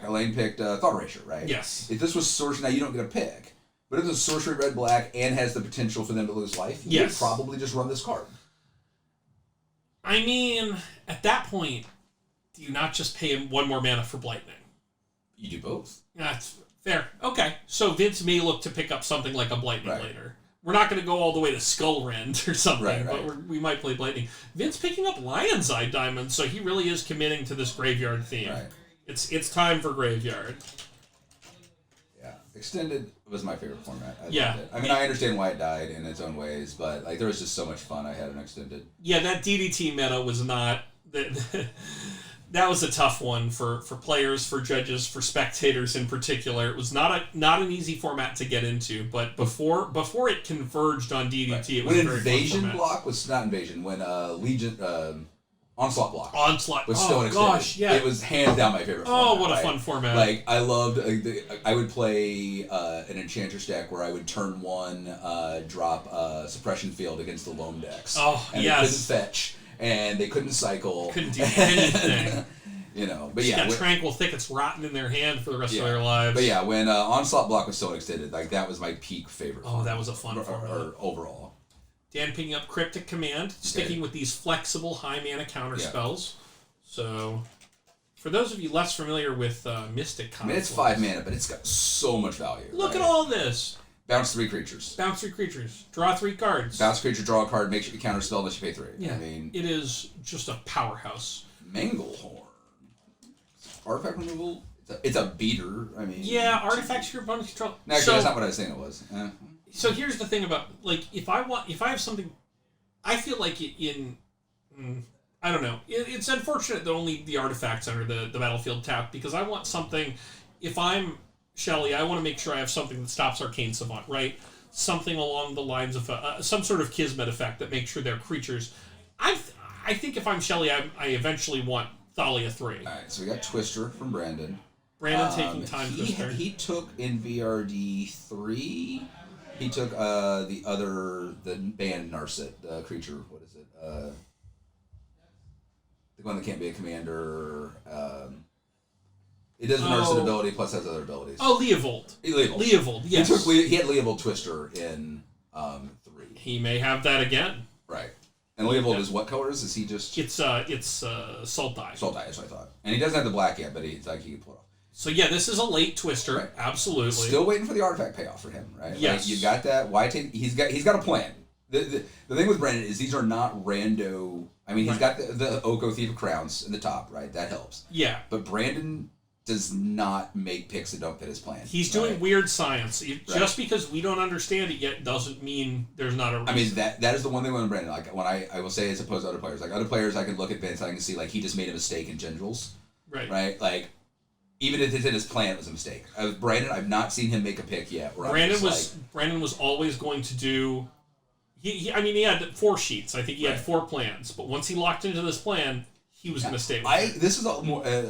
Elaine picked Thought Erasure, right? Yes. If this was sorcery, now you don't get a pick. But if it's sorcery red-black and has the potential for them to lose life, you would probably just run this card. I mean, at that point, do you not just pay him 1 more mana for Blightning? You do both. That's fair. Okay. So Vince may look to pick up something like a Blightning later. We're not going to go all the way to Skullrend or something, but we might play Blightning. Vince picking up Lion's Eye Diamond, so he really is committing to this graveyard theme. Right. It's time for graveyard. Yeah. Extended was my favorite format. I loved it. I mean, Yeah. I understand why it died in its own ways, but like there was just so much fun I had in Extended. Yeah, that DDT meta was not... That was a tough one for players, for judges, for spectators in particular. It was not an easy format to get into, but before it converged on DDT, it was when a very Invasion fun format. block was not Invasion. When Legion Onslaught block was still an Extended. Gosh, yeah. It was hands down my favorite. format, What a right? fun format! Like I loved. I would play an Enchantress deck where I would turn 1, drop Suppression Field against the loam decks. Oh, and yes. they couldn't fetch, and they couldn't cycle. Couldn't do anything. But Just yeah, got Tranquil Thickets rotting in their hand for the rest of their lives. But yeah, when Onslaught block was still Extended, like that was my peak favorite. Oh, that was a fun format. Or overall. Dan picking up Cryptic Command, sticking with these flexible high mana counter spells. So, for those of you less familiar with Mystic Confluence... I mean, it's 5 mana, but it's got so much value. Look at all this. Bounce 3 creatures. Bounce 3 creatures. Draw 3 cards. Bounce creature, draw a card, make sure you counter spell unless you pay 3. Yeah, I mean, it is just a powerhouse. Manglehorn. Artifact removal. It's a beater. I mean... Yeah, artifacts your opponent's control. No, actually, that's not what I was saying it was. So here's the thing about... Like, if I have something... I feel like I don't know. It's unfortunate that only the artifacts enter the battlefield tap, because I want something... If I'm Shelly, I want to make sure I have something that stops Arcane Savant, right? Something along the lines of... some sort of Kismet effect that makes sure they're creatures. I think if I'm Shelly, I eventually want Thalia 3. Alright, so we got Twister from Brandon. Brandon taking time Twister. He took in VRD 3 He took the band Narset, the creature. What is it? The one that can't be a commander. It does the Narset ability plus has other abilities. Oh, Leovold. Leovold, yes. He had Leovold Twister in 3. He may have that again. Right. And Leovold is what colors? Is he just... It's Sultai. Sultai, that's what I thought. And he doesn't have the black yet, but he can pull it off. So yeah, this is a late Twister, right. Absolutely. Still waiting for the artifact payoff for him, right? Yes. Like, you got that. Why take... He's got a plan. The thing with Brandon is these are not rando... I mean, he's got the Oko Thief of Crowns in the top, right? That helps. Yeah. But Brandon does not make picks that don't fit his plan. He's doing weird science. Just because we don't understand it yet doesn't mean there's not a reason. I mean, that is the one thing with Brandon. Like, when I will say as opposed to other players. Like, other players, I can look at Vince, I can see, like, he just made a mistake in Generals. Right. Right? Like, even if it's in his plan, it was a mistake. Brandon, I've not seen him make a pick yet. Brandon was always going to do... He had 4 sheets. I think he had 4 plans. But once he locked into this plan... He was going to stay with it. This is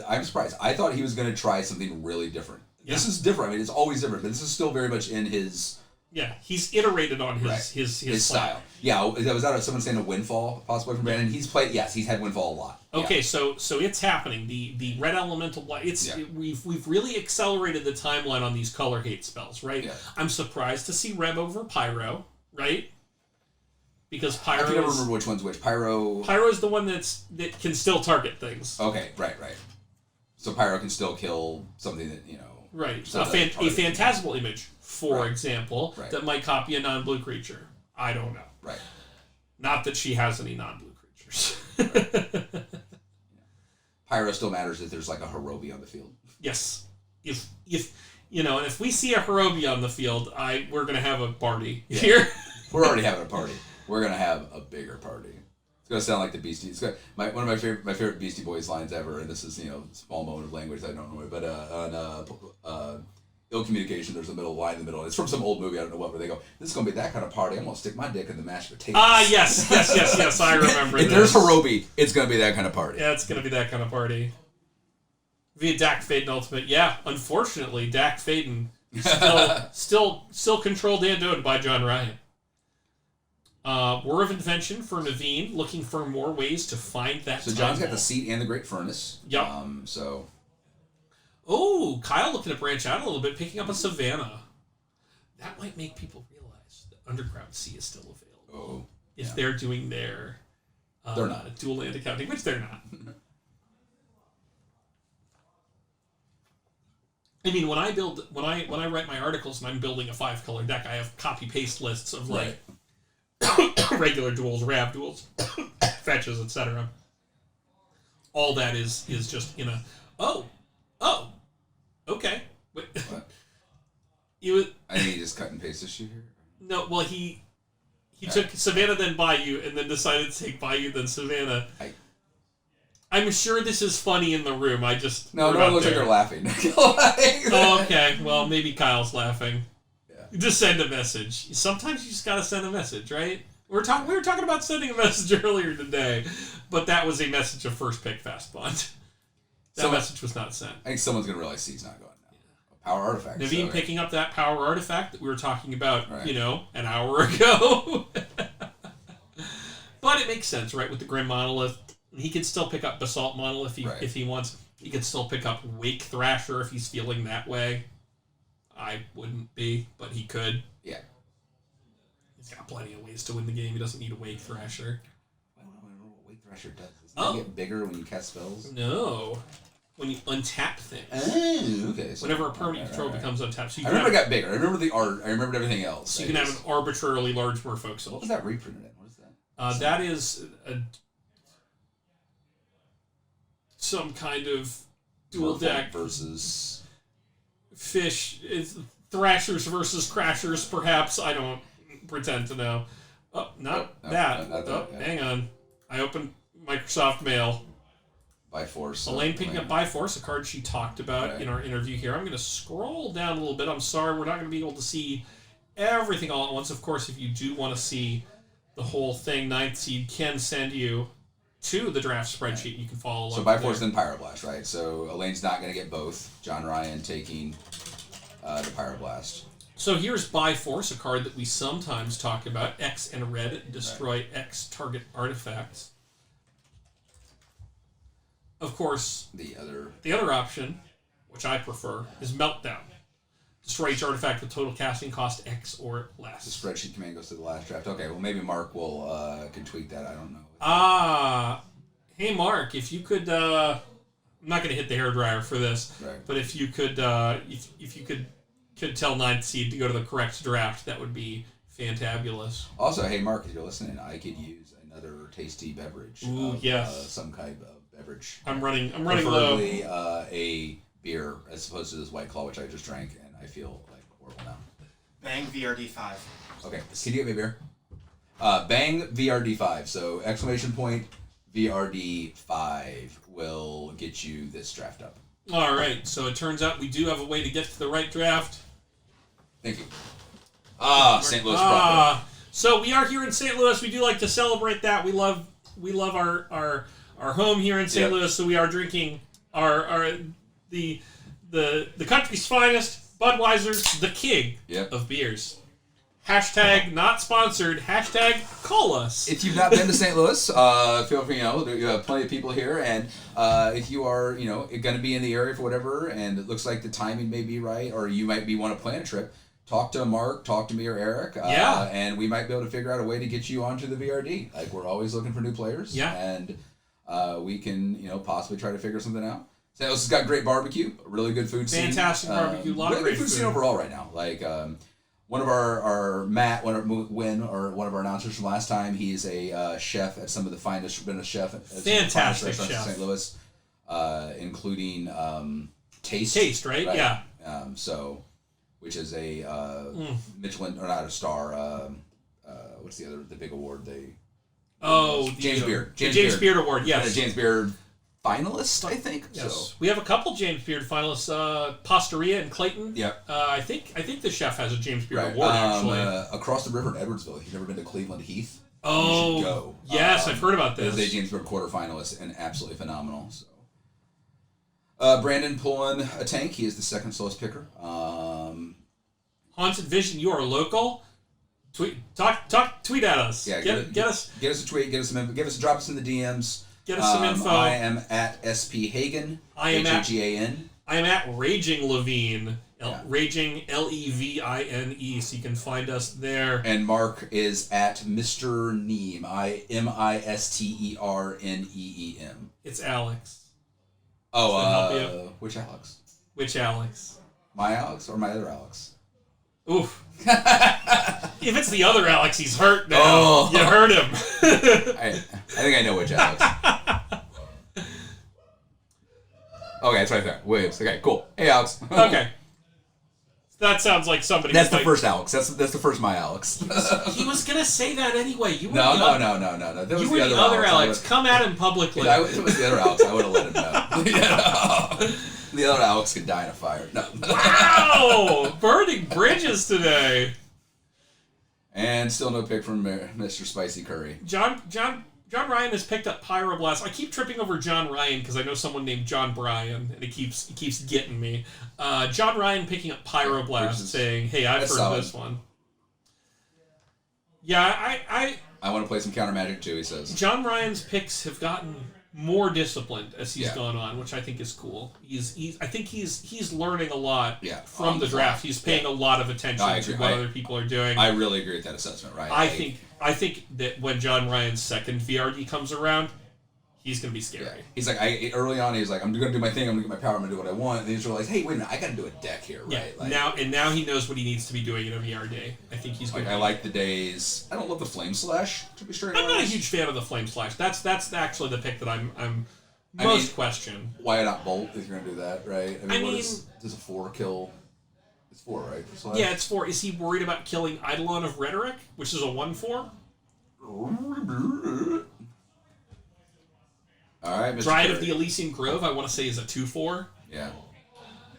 I'm surprised. I thought he was going to try something really different. Yeah. This is different. I mean, it's always different, but this is still very much in his... Yeah, he's iterated on his style. Yeah, was that someone saying a Windfall, possibly from Brandon? He's played... Yes, he's had Windfall a lot. Okay, so it's happening. The Red Elemental... We've really accelerated the timeline on these color hate spells, right? Yeah. I'm surprised to see Reb over Pyro, right? Because Pyro. I can never remember which one's which. Pyro is the one that can still target things. Okay, right. So Pyro can still kill something that, Right. A phantasmal image, for example, that might copy a non-blue creature. I don't know. Right. Not that she has any non-blue creatures. Right. Pyro still matters if there's like a Hirobi on the field. Yes. If and if we see a Hirobi on the field, we're gonna have a party here. We're already having a party. We're gonna have a bigger party. It's gonna sound like the Beastie. One of my favorite Beastie Boys lines ever, and this is small moment of language I don't know, but on ill communication, there's a middle line in the middle. And it's from some old movie I don't know what, where they go, "This is gonna be that kind of party. I'm gonna stick my dick in the mashed potatoes." Yes. I remember. If there's Hirobi, it's gonna be that kind of party. Yeah, it's gonna be that kind of party. Via Dak Faden Ultimate, yeah. Unfortunately, Dak Faden still controlled and owned by John Ryan. War of Invention for Naveen, looking for more ways to find that. So John's got the seat and the Great Furnace. Yep. So. Oh, Kyle looking to branch out a little bit, picking up a Savannah. That might make people realize that Underground Sea is still available. Oh. If they're doing their they're not dual land accounting, which they're not. I mean, when I write my articles and I'm building a 5-color deck, I have copy paste lists of regular duels, Rav duels, fetches, etc. All that is just in a okay. Wait. What? I think he just cut and paste this shit here. No, well he took Savannah then Bayou and then decided to take Bayou then Savannah. I'm sure this is funny in the room. No one looks like they're laughing. Okay, well maybe Kyle's laughing. Yeah. Just send a message. Sometimes you just gotta send a message, right? We were talking about sending a message earlier today, but that was a message of first pick fast bond. That message was not sent. I think someone's gonna realize C's not going now. A power artifact. Naveen picking up that power artifact that we were talking about, an hour ago. But it makes sense, right? With the Grim Monolith, he can still pick up Basalt Monolith if he wants. He can still pick up Wake Thrasher if he's feeling that way. I wouldn't be, but he could. Yeah. He's got plenty of ways to win the game. He doesn't need a Wake Thrasher. I don't know what Wake Thrasher does. Does it get bigger when you cast spells? No. When you untap things. Oh, okay. So whenever a permanent control becomes untapped. So I remember it got bigger. I remember the art. I remembered everything else. So you can have an arbitrarily large Merfolk Soldier. What was that reprinted in? What is that? That is some kind of dual deck versus fish. It's Thrashers versus Crashers, perhaps. I don't pretend to know. Oh, not that. Hang on. I opened Microsoft Mail. By Force. Elaine picking up By Force, a card she talked about in our interview here. I'm going to scroll down a little bit. I'm sorry, we're not going to be able to see everything all at once. Of course, if you do want to see the whole thing, Ninth Seed can send you to the draft spreadsheet. You can follow along. So By Force, then Pyroblast, right? So Elaine's not going to get both. John Ryan taking the Pyroblast. So here's By-Force, a card that we sometimes talk about. X and red, destroy X target artifacts. Of course, the other option, which I prefer, is Meltdown. Destroy each artifact with total casting cost X or less. The spreadsheet command goes to the last draft. Okay, well maybe Mark will can tweak that. I don't know. Hey Mark, if you could, I'm not going to hit the hairdryer for this, right. But if you could, if you could tell Ninth Seed to go to the correct draft, that would be fantabulous. Also, hey Mark, if you're listening, I could use another tasty beverage. Ooh, yes. Some kind of beverage. I'm running Preferably, low. A beer as opposed to this White Claw, which I just drank, and I feel like horrible now. Bang VRD 5. Okay, can you get me a beer? Bang VRD 5. So exclamation point VRD 5 will get you this draft up. All right, so it turns out we do have a way to get to the right draft. Thank you. St. Louis proper. So we are here in St. Louis. We do like to celebrate that. We love our home here in St. Louis. So we are drinking the country's finest, Budweiser, the king of beers. Hashtag not sponsored. Hashtag call us. If you've not been to St. Louis, feel free. You have plenty of people here, and if you are, going to be in the area for whatever, and it looks like the timing may be right, or you might want to plan a trip. Talk to Mark, talk to me or Eric, and we might be able to figure out a way to get you onto the VRD. Like we're always looking for new players, and we can, possibly try to figure something out. St. Louis has got great barbecue, really good food scene. Fantastic barbecue, a lot of great food scene overall right now. Like one of our Matt, one of our announcers from last time, he's a chef at some of the finest, been a chef at fantastic some of the finest restaurants in St. Louis, including Taste, right? Yeah. Which is a Michelin, or not a star. What's the big award they? James Beard. James Beard Award. Yes. And a James Beard finalist, I think. Yes. So. We have a couple James Beard finalists. Posteria and Clayton. Yeah. I think the chef has a James Beard Award actually. Across the river in Edwardsville. If you've never been to Cleveland Heath, oh, you should go. Yes, I've heard about this. There's a James Beard quarterfinalist and absolutely phenomenal. So. Brandon pulling a tank. He is the second slowest picker. Haunted Vision, you are local. Tweet at us. Yeah, get us a tweet. Get us some info. Drop us in the DMs. Get us some info. I am at SP Hagen. Hagan. I am at Raging Levine. Raging Levine. So you can find us there. And Mark is at Mr. Neem. Misterneem. It's Alex. Oh, which Alex? Which Alex? My Alex or my other Alex? Oof. If it's the other Alex, he's hurt now. Oh. You hurt him. I think I know which Alex. Okay, that's right there. Williams. Okay, cool. Hey, Alex. Okay. That sounds like somebody. That's the first Alex. That's the first my Alex. He was gonna say that anyway. You were no. That was the other Alex. Come at him publicly. If it was the other Alex, I would have let him know. The other Alex could die in a fire. No. Wow! Burning bridges today. And still no pick from Mr. Spicy Curry. John Ryan has picked up Pyroblast. I keep tripping over John Ryan because I know someone named John Bryan, and it keeps getting me. John Ryan picking up Pyroblast, saying, "Hey, I've heard this one." Yeah, I want to play some counter magic too. He says John Ryan's picks have gotten more disciplined as he's gone on, which I think is cool. I think he's learning a lot from the draft. He's paying a lot of attention to what other people are doing. I really agree with that assessment. Right. I think that when John Ryan's second VRD comes around, he's gonna be scary. Yeah. He's like, early on, he's like, I'm gonna do my thing. I'm gonna get my power. I'm gonna do what I want. And he's realized, hey, wait a minute, I gotta do a deck here, right? Yeah. Now he knows what he needs to be doing in a VRD. I think he's like. I like the days. I don't love the Flame Slash. To be straight, I'm not a huge fan of the Flame Slash. That's actually the pick that I'm most question. Why not Bolt if you're gonna do that, right? Does a 4 kill? It's 4, right? Yeah, it's 4. Is he worried about killing Eidolon of Rhetoric, which is a 1/4? All right, Mr. Dryad Curry. of the Elysian Grove, I want to say, is a 2/4. Yeah.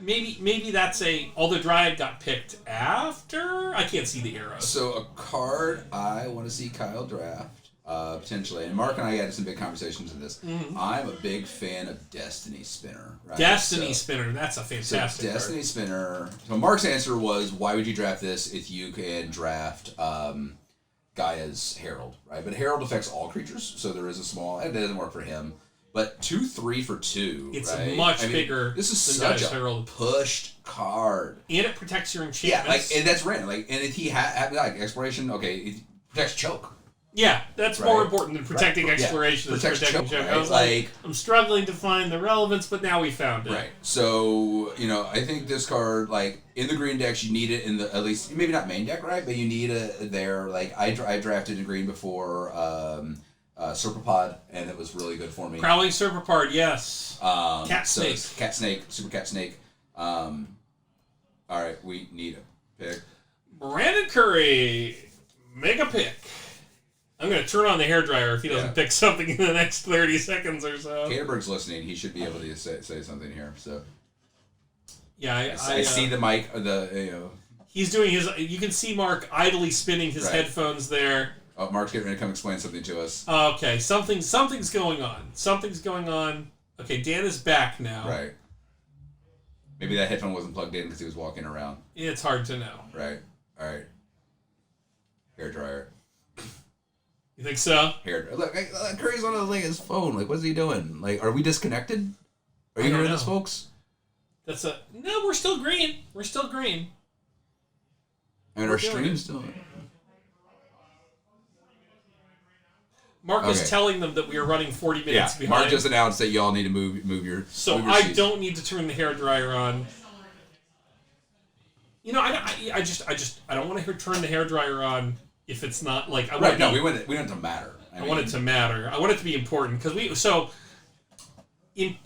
Maybe that's although Dryad got picked after, I can't see the arrows. So a card I want to see Kyle draft. potentially. And Mark and I had some big conversations in this. Mm-hmm. I'm a big fan of Destiny Spinner. Right? Destiny Spinner, that's a fantastic Destiny card. Spinner. So Mark's answer was, why would you draft this if you can draft Gaia's Herald, right? But Herald affects all creatures, so there is a small... It doesn't work for him. But 2/3 for 2, it's right? much bigger. This is than such Gaia's a Herald. pushed card. And it protects your enchantments. Yeah, and that's random. And if he had exploration, it protects choke. Yeah, that's more important than protecting exploration. Yeah. Protects choke. Right? I was like, I'm struggling to find the relevance, but now we found it. Right. So, I think this card, in the green decks, you need it in the, at least, maybe not main deck, right? But you need it there. I drafted in green before Serpapod, and it was really good for me. Prowling Serpapod, yes. Cat Snake. Super Cat Snake. All right, we need a pick. Brandon Curry, make a pick. I'm going to turn on the hairdryer if he doesn't pick something in the next 30 seconds or so. Caterberg's listening. He should be able to say something here. So, yeah, I see the mic. He's doing his. You can see Mark idly spinning his headphones there. Oh, Mark's getting ready to come explain something to us. Okay, something's going on. Something's going on. Okay, Dan is back now. Right. Maybe that headphone wasn't plugged in because he was walking around. It's hard to know. Right. All right. Hairdryer. You think so? Look, Curry's on his phone. What's he doing? Are we disconnected? Are you hearing this, folks? No, we're still green. We're still green. And our stream's still... Mark is telling them that we are running 40 minutes behind. Mark just announced that y'all need to move your... So move your I seats. don't need to turn the hairdryer on. I don't want to turn the hairdryer on if it's not we want it to matter. I want it to matter. I want it to be important because in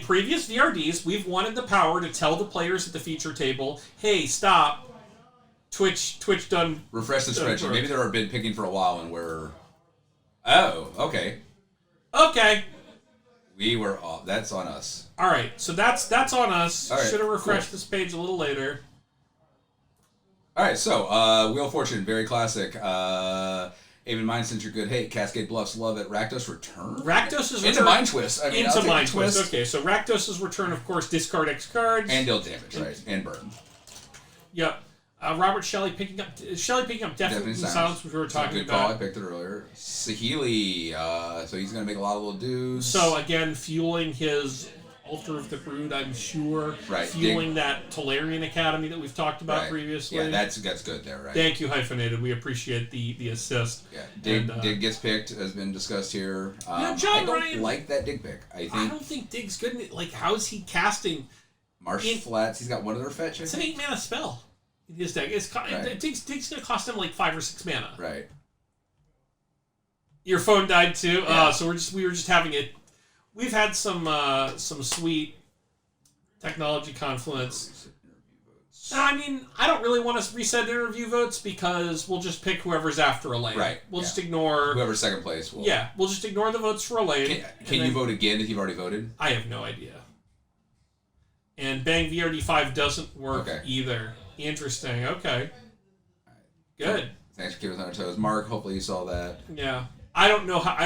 previous VRDs we've wanted the power to tell the players at the feature table, hey, stop. Twitch done. Refresh the spreadsheet. Maybe they've been picking for a while and we're. Oh, okay. Okay. We were off. That's on us. All right, so that's on us. Right, should have refreshed this page a little later. All right, so Wheel of Fortune, very classic. Aven Mind Center, good hate. Cascade Bluffs, love it. Rakdos Return. Into Mind Twist. Into Mind Twist. Okay, so Rakdos' Return, of course, discard X cards and deal damage, right? And burn. Yep. Robert Shelley picking up Deafening Silence, which we were talking good about. Call. I picked it earlier. Saheeli, so he's going to make a lot of little dudes. So again, fueling his Altar of the Brood, I'm sure. Right. Fueling that Tolarian Academy that we've talked about previously. Yeah, that's good there, right? Thank you, Hyphenated. We appreciate the assist. Yeah, Dig gets picked, has been discussed here. John I don't Ryan, like that Dig pick. I don't think Dig's good. How is he casting? Marsh Flats, he's got one other fetch, It's an 8-mana spell in his deck. Dig's going to cost him 5 or 6 mana. Right. Your phone died too? Yeah. So we were just having it. We've had some sweet technology confluence. I don't really want to reset interview votes because we'll just pick whoever's after a lane. Right. We'll just ignore... Whoever's second place will... Yeah, we'll just ignore the votes for a lane. Can you vote again if you've already voted? I have no idea. And Bang VRD 5 doesn't work either. Interesting. Okay. Good. Thanks for keeping us on our toes. Mark, hopefully you saw that. Yeah. I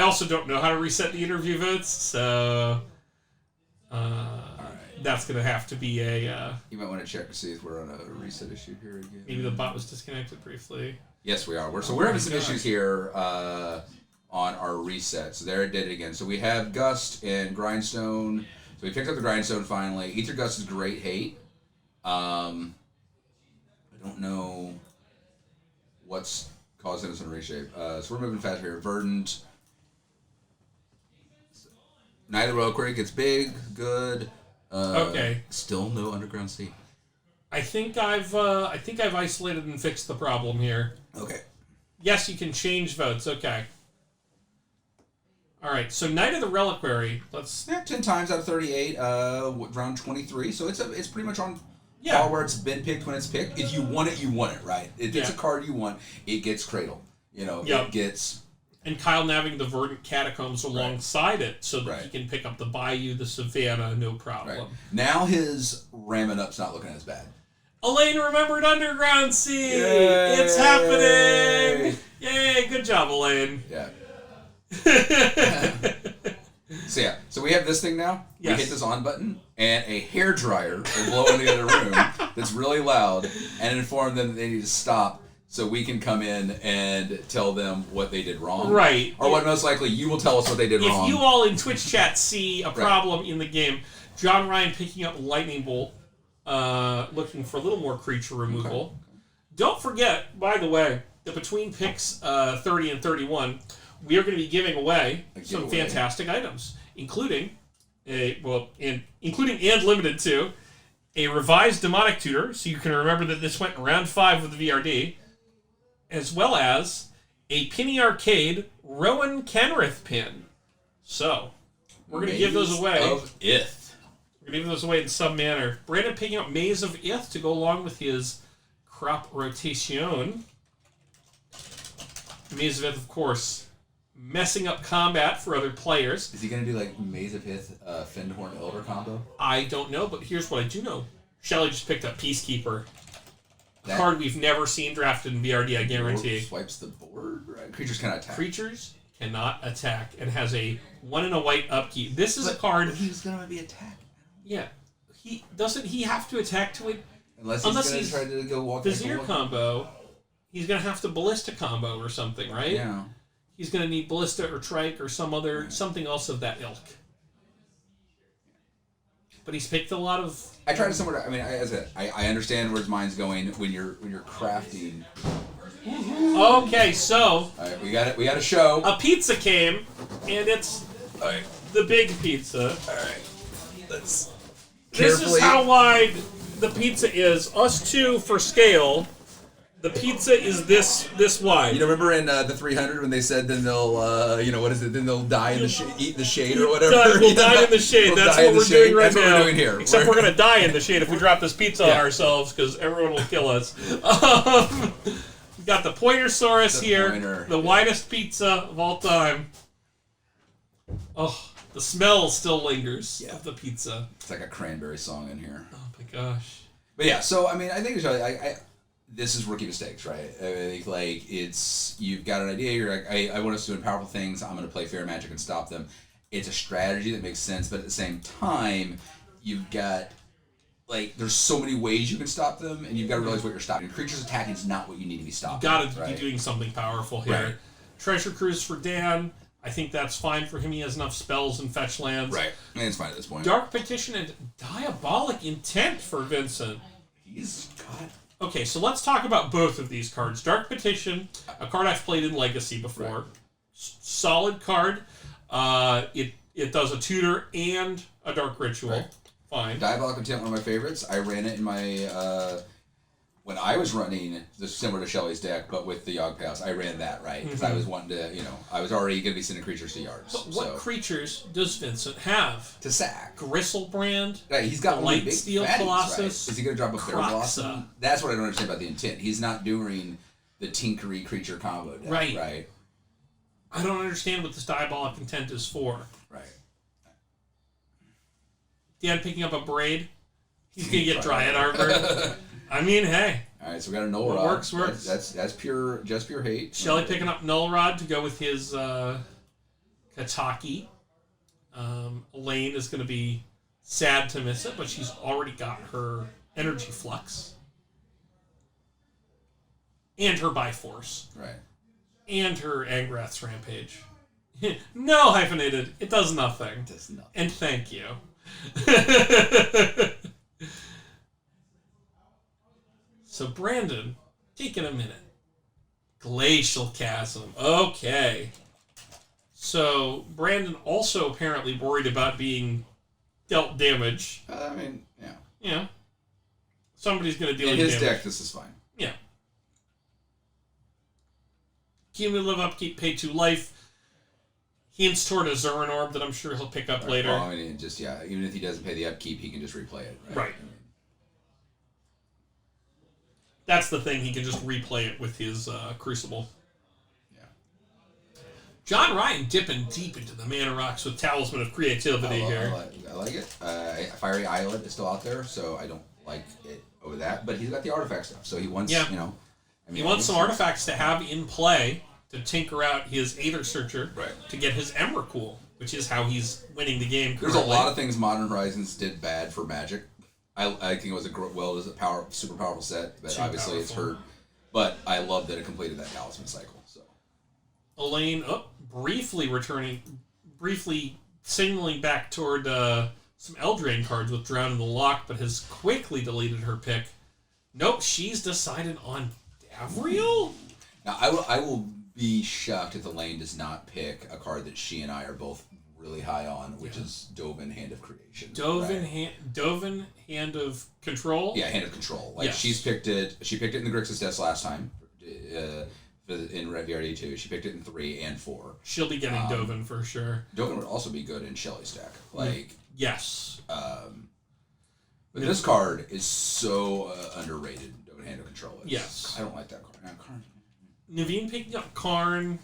also don't know how to reset the interview votes, so that's going to have to be a... you might want to check to see if we're on a reset issue here again. Maybe the bot was disconnected briefly. Yes, we are. We're having some issues here on our reset. So there it did it again. So we have Gust and Grindstone. So we picked up the Grindstone finally. Aether Gust is great hate. I don't know what's causing us in reshape. So we're moving fast here. Verdant. Night of the Reliquary gets big, good. Okay. Still no Underground Sea. I think I've isolated and fixed the problem here. Okay. Yes, you can change votes. Okay. All right. So Night of the Reliquary. Let's 10 times out of 38, round 23. So it's pretty much on par where it's been picked when it's picked. If you want it, you want it, right? If it's a card you want, it gets Cradle. It gets. And Kyle nabbing the Verdant Catacombs alongside it so that he can pick up the Bayou, the Savannah, no problem. Right. Now his ramming up's not looking as bad. Elaine remembered Underground Sea. Yay! It's happening. Yay! Good job, Elaine. Yeah. So we have this thing now. Yes. We hit this on button, and a hairdryer will blow in the other room that's really loud and inform them that they need to stop so we can come in and tell them what they did wrong. Right. Or what most likely you will tell us what they did wrong. If you all in Twitch chat see a problem in the game, John Ryan picking up Lightning Bolt, looking for a little more creature removal. Okay. Don't forget, by the way, that between picks 30 and 31, we are going to be giving away some fantastic items, including including and limited to a revised demonic tutor, so you can remember that this went in round 5 of the VRD, as well as a Penny Arcade Rowan Kenrith pin. So we're going to give those away. Of Ith. We're going to give those away in some manner. Brandon picking up Maze of Ith to go along with his Crop Rotation. Maze of Ith, of course, messing up combat for other players. Is he going to do like Maze of Ith, Fendhorn Elder combo? I don't know, but here's what I do know. Shelly just picked up Peacekeeper. A card we've never seen drafted in VRD, I guarantee. Swipes the board, right? Creatures cannot attack. Creatures cannot attack and has a 1 and a white upkeep. This is a card. But he's going to be attacked. Yeah. Doesn't he have to attack to it? Unless he's going to try to go walk Vizier combo. He's going to have to Ballista combo or something, right? Yeah. He's going to need Ballista or Trike or something else of that ilk. But he's picked a lot of. I try to somewhere. I mean, I understand where his mind's going when you're crafting. Okay, so All right, we got it. We got a show. a pizza came, and it's the big pizza. All right, let's This carefully. is how wide the pizza is. Us two for scale. The pizza is this wide. You know, remember in the 300 when they said then they'll, what is it? Then they'll die in the eat the shade or whatever. We'll die in the shade. We'll That's die what in the we're shade. doing right That's now. what we're doing here. Except we're gonna die in the shade if we drop this pizza on ourselves because everyone will kill us. We got the Pointersaurus here, the widest pizza of all time. Oh, the smell still lingers of the pizza. It's like a cranberry song in here. Oh my gosh. But yeah, so I mean, I think this is rookie mistakes, right? I think like you've got an idea. You're like, I want us doing powerful things. I'm going to play fair magic and stop them. It's a strategy that makes sense, but at the same time, you've got there's so many ways you can stop them, and you've got to realize what you're stopping. Creatures attacking is not what you need to be stopping. Got to be doing something powerful here. Right. Treasure Cruise for Dan. I think that's fine for him. He has enough spells and fetch lands. Right. And it's fine at this point. Dark Petition and Diabolic Intent for Vincent. He's got. Okay, so let's talk about both of these cards. Dark Petition, a card I've played in Legacy before. Right. Solid card. It does a tutor and a Dark Ritual. Right. Fine. Diabolic Intent, one of my favorites. I ran it in my when I was running this similar to Shelley's deck, but with the Yogg Pass. I ran that right because I was wanting to, I was already going to be sending creatures to yards. But what creatures does Vincent have? To sack. Gristlebrand. Right, he's got Light big Steel fatties, Colossus. Right? Is he going to drop a Fair Croxa. Blossom? That's what I don't understand about the intent. He's not doing the tinkery creature combo deck, right? I don't understand what this Diabolic Intent is for. Right. Dan picking up a Braid. He's going to get Dryad Arbor. I mean, hey. All right, so we got a Null What Rod. works. That's pure hate. Shelly picking up Null Rod to go with his Kataki. Elaine is going to be sad to miss it, but she's already got her Energy Flux. And her Biforce. Right. And her Angrath's Rampage. No, hyphenated. It does nothing. It does nothing. And thank you. So, Brandon, taking a minute. Glacial Chasm. Okay. So, Brandon also apparently worried about being dealt damage. I mean, yeah. Yeah. Somebody's going to deal In you his damage. deck, this is fine. Yeah. Cumulative upkeep, pay 2 life. Hints toward a Zurin Orb that I'm sure he'll pick up later. Well, I mean, even if he doesn't pay the upkeep, he can just replay it, right? Right. That's the thing, he can just replay it with his Crucible. Yeah. John Ryan dipping deep into the mana rocks with Talisman of Creativity here. I like it. Fiery Islet is still out there, so I don't like it over that, but he's got the artifact stuff, so he wants, Yeah. you know... I mean, He wants some artifacts to have in play to tinker out his Aether Searcher to get his Emrakul, which is how he's winning the game currently. There's a lot of things Modern Horizons did bad for Magic. I think it was super powerful set, but obviously it's hurt. But I love that it completed that Talisman cycle. So Elaine, briefly signaling back toward some Eldraine cards with Drown in the Loch, but has quickly deleted her pick. Nope, she's decided on Davriel? Now, I will be shocked if Elaine does not pick a card that she and I are both really high on, which is Dovin, Hand of Creation. Dovin, Hand of Control? Yeah, Hand of Control. Like, she picked it in the Grixis Deaths last time, in Red VRD 2. She picked it in 3 and 4. She'll be getting Dovin for sure. Dovin would also be good in Shelly's deck. Like, yes. But this card is so underrated, Dovin, Hand of Control. Yes. I don't like that card. Naveen picking up Karn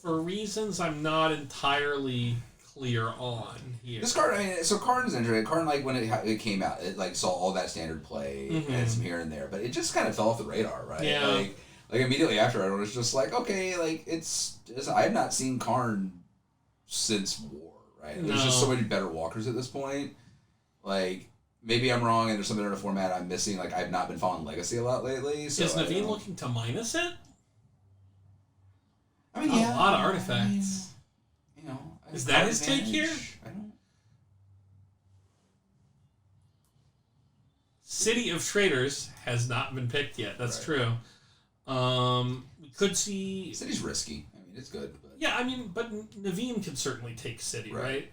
for reasons I'm not entirely clear on here. This card, I mean, so Karn's interesting. Karn, like, when it came out, it, like, saw all that standard play and some here and there, but it just kind of fell off the radar, right? Yeah. Like immediately after, I was just like, okay, like, I have not seen Karn since War, right? There's just so many better walkers at this point. Like, maybe I'm wrong and there's something in the format I'm missing. Like, I've not been following Legacy a lot lately. So is Naveen looking to minus it? I mean, a lot of artifacts. You know, is that his take here? I don't. City of Traders has not been picked yet. That's true. We could see City's risky. I mean, it's good. But... Yeah, I mean, but Naveen could certainly take City, right?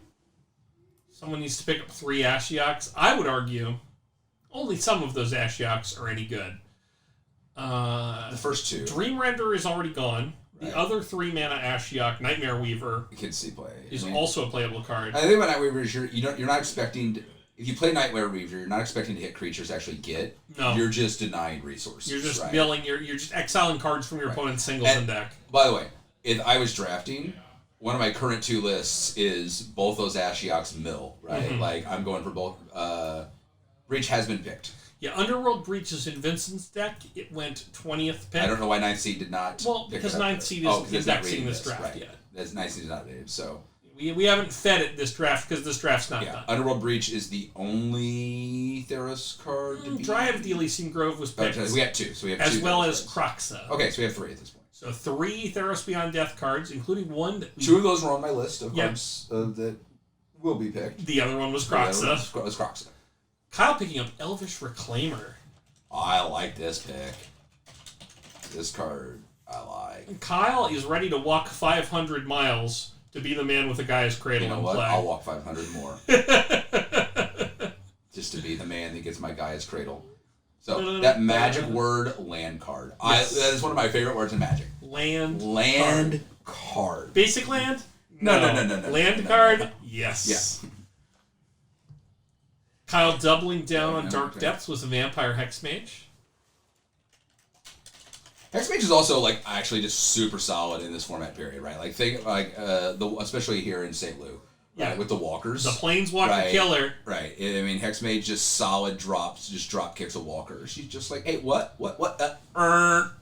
Someone needs to pick up 3 Ashioks. I would argue only some of those Ashioks are any good. The first 2. Dreamrender is already gone. The other 3-mana Ashiok, Nightmare Weaver, you can see play. is also a playable card. I think about Nightmare Weaver, you're not expecting... If you play Nightmare Weaver, you're not expecting to hit creatures actually get. No. You're just denying resources. You're just milling, you're just exiling cards from your opponent's singleton deck. By the way, if I was drafting... One of my current 2 lists is both those Ashioks mill, right? Mm-hmm. Like, I'm going for both. Breach has been picked. Yeah, Underworld Breach is in Vincent's deck. It went 20th pick. I don't know why 9th Seed did not. Well, because 9th Seed isn't indexing this draft yet. 9th Seed is not rated, so. We haven't fed it this draft because this draft's not done. Underworld Breach is the only Theros card to be. Dryad of the Elysian Grove was picked. We have 2, so we have 2. As well as Kroxa. Okay, so we have 3 at this point. So 3 Theros Beyond Death cards, including one that 2 of those were on my list of cards that will be picked. The other one was Kroxa. It was Kroxa. Kyle picking up Elvish Reclaimer. I like this pick. This card, I like. Kyle is ready to walk 500 miles to be the man with the Gaia's Cradle in play. I'll walk 500 more. Just to be the man that gets my Gaia's Cradle. So, that magic word, land card. That is one of my favorite words in Magic. Land card. Basic land? No. Land card? Yes. Yeah. Kyle doubling down on Dark Depths with a Vampire Hexmage. Hexmage is also, like, actually just super solid in this format period, right? Like, especially here in St. Lou. Right, with the walkers. The Planeswalker killer. Right. I mean, Hexmage just solid drops, just drop kicks a walker. She's just like, hey, what? Yeah. Or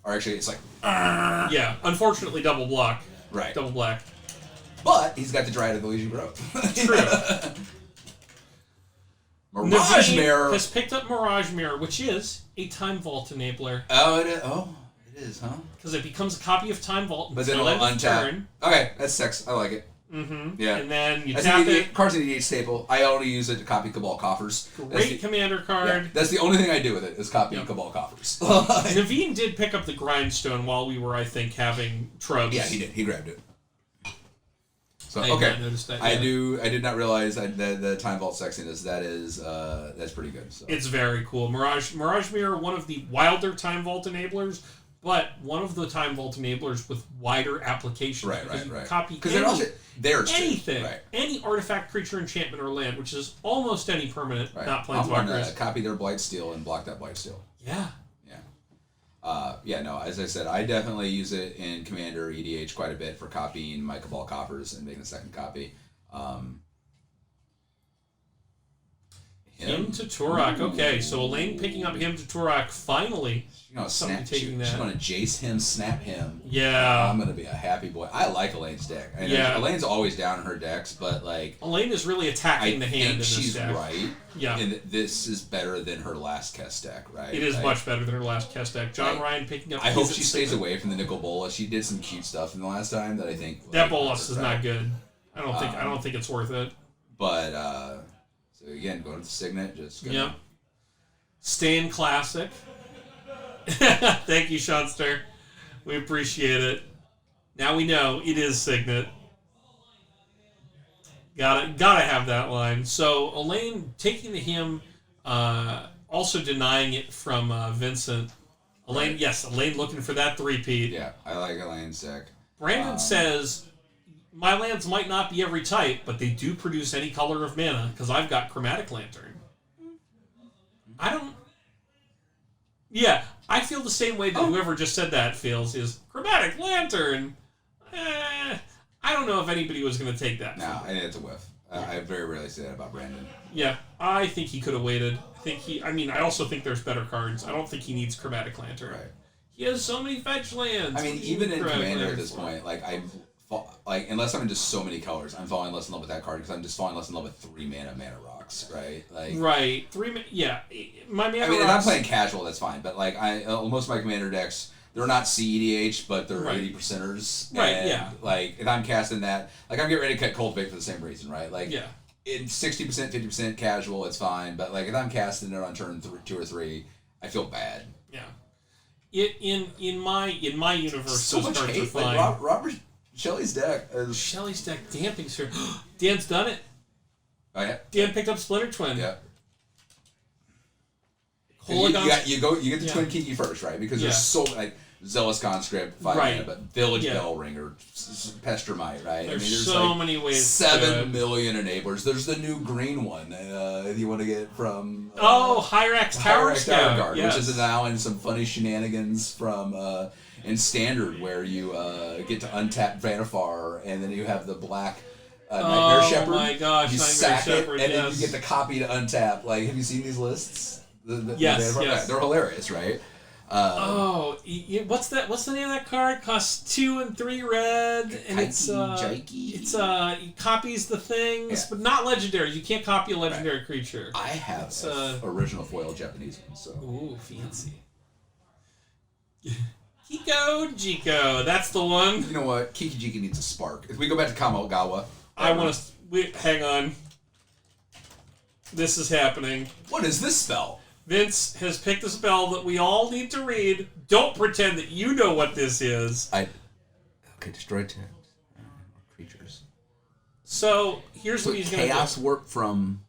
actually, it's like, Yeah, unfortunately, double block. Right. Double black. But he's got the Dryad of the Elysian Grove. True. Mirage Mirror has picked up Mirage Mirror, which is a Time Vault enabler. Oh, it is, huh? Because it becomes a copy of Time Vault. But then it'll untap. Okay, that's sex. I like it. Mm-hmm. Yeah. And then you tap it. Cards in the EDH staple. I only use it to copy Cabal Coffers. Great commander card. Yeah, that's the only thing I do with it is copying Cabal Coffers. Naveen did pick up the Grindstone while we were, I think, having Trubs. Yeah, he did. He grabbed it. So I did not realize the Time Vault sexiness. That's pretty good. So. It's very cool. Mirage Mirror, one of the wilder Time Vault enablers, but one of the Time Vault enablers with wider application. Right. Copy anything, any artifact, creature, enchantment, or land, which is almost any permanent, not Planeswalkers. Copy their Blightsteel and block that Blightsteel. Yeah. As I said, I definitely use it in Commander EDH quite a bit for copying my Cabal Coffers and making a second copy. Him to Turok. Okay, so Elaine picking up him to Turok finally. She's gonna Somebody snap. taking She's that. gonna Jace him, snap him. Yeah. I'm gonna be a happy boy. I like Elaine's deck. I know Yeah. Elaine's always down in her decks, but like Elaine is really attacking the hand in think this she's deck. right. Yeah. And this is better than her last Kess deck, right? It is Like, much better than her last Kess deck. John Like, Ryan picking up. I hope his she stays Signet. away from the Nickel Bolas. She did some cute stuff in the last time that I think That like, Bolas is right. not good. I don't think it's worth it. But so again, going to the Signet, just gonna, Yep. Staying classic. Thank you, Seanster. We appreciate it. Now we know it is Signet. Gotta have that line. So Elaine taking the him, also denying it from Vincent. Elaine, Right. yes, Elaine looking for that three-peat. Yeah, I like Elaine's deck. Brandon says, my lands might not be every type, but they do produce any color of mana, because I've got Chromatic Lantern. I don't... Yeah, I feel the same way that whoever just said that feels, is Chromatic Lantern. I don't know if anybody was going to take that. No, I think it's a whiff. I very rarely say that about Brandon. Yeah, I think he could have waited. I also think there's better cards. I don't think he needs Chromatic Lantern. Right. He has so many fetch lands. I mean, What do you even need in Chromatic Commander at Lantern this for? point, like unless I'm into so many colors, I'm falling less in love with that card because I'm just falling less in love with 3 mana rocks, right? Like Right. Yeah. My mana I mean, if I'm rocks... playing casual, that's fine. But like most of my Commander decks, they're not CEDH, but they're Right. 80%ers. Right, And, yeah. Like if I'm casting that, like I'm getting ready to cut Cultivate for the same reason, right? Like Yeah. in 60%, 50% casual, it's fine. But like if I'm casting it on turn 2 or 3, I feel bad. Yeah. In my universe, So those much cards are hate. fine. Like Robert Shelley's deck is. Shelly's deck damping, sir. Dan's done it. Oh yeah. Dan picked up Splinter Twin. Yeah. Hologon's- You get the Yeah. Twin Kiki first, right? Because Yeah. there's so like Zealous Conscript, 5 Right. mana, but Village Yeah. Bell Ringer, Pester Might, right? There's so many ways to do 7 it. million enablers. There's the new green one if you want to get from Hyrax Tower Hyrax Scout, Guard, yes. which is now in some funny shenanigans from in Standard where you get to untap Vanifar and then you have the black Nightmare Shepherd. Oh my gosh, you Nightmare sack Shepherd, it and then yes. you get the copy to untap. Like, have you seen these lists? Yes, Vanifar? yes. They're hilarious, right? What's that? What's the name of that card? Costs 2 and 3 red, and Jikey? it copies the things, Yeah. but not legendary. You can't copy a legendary creature. I have original foil Japanese one, so. Ooh, fancy. Kiko Jiko, that's the one. You know what? Kiki Jiki needs a spark. If we go back to Kamigawa. I want to. Hang on. This is happening. What is this spell? Vince has picked a spell that we all need to read. Don't pretend that you know what this is. Okay, destroy tags. Creatures. So here's what Put he's going to do. Chaos Warp from.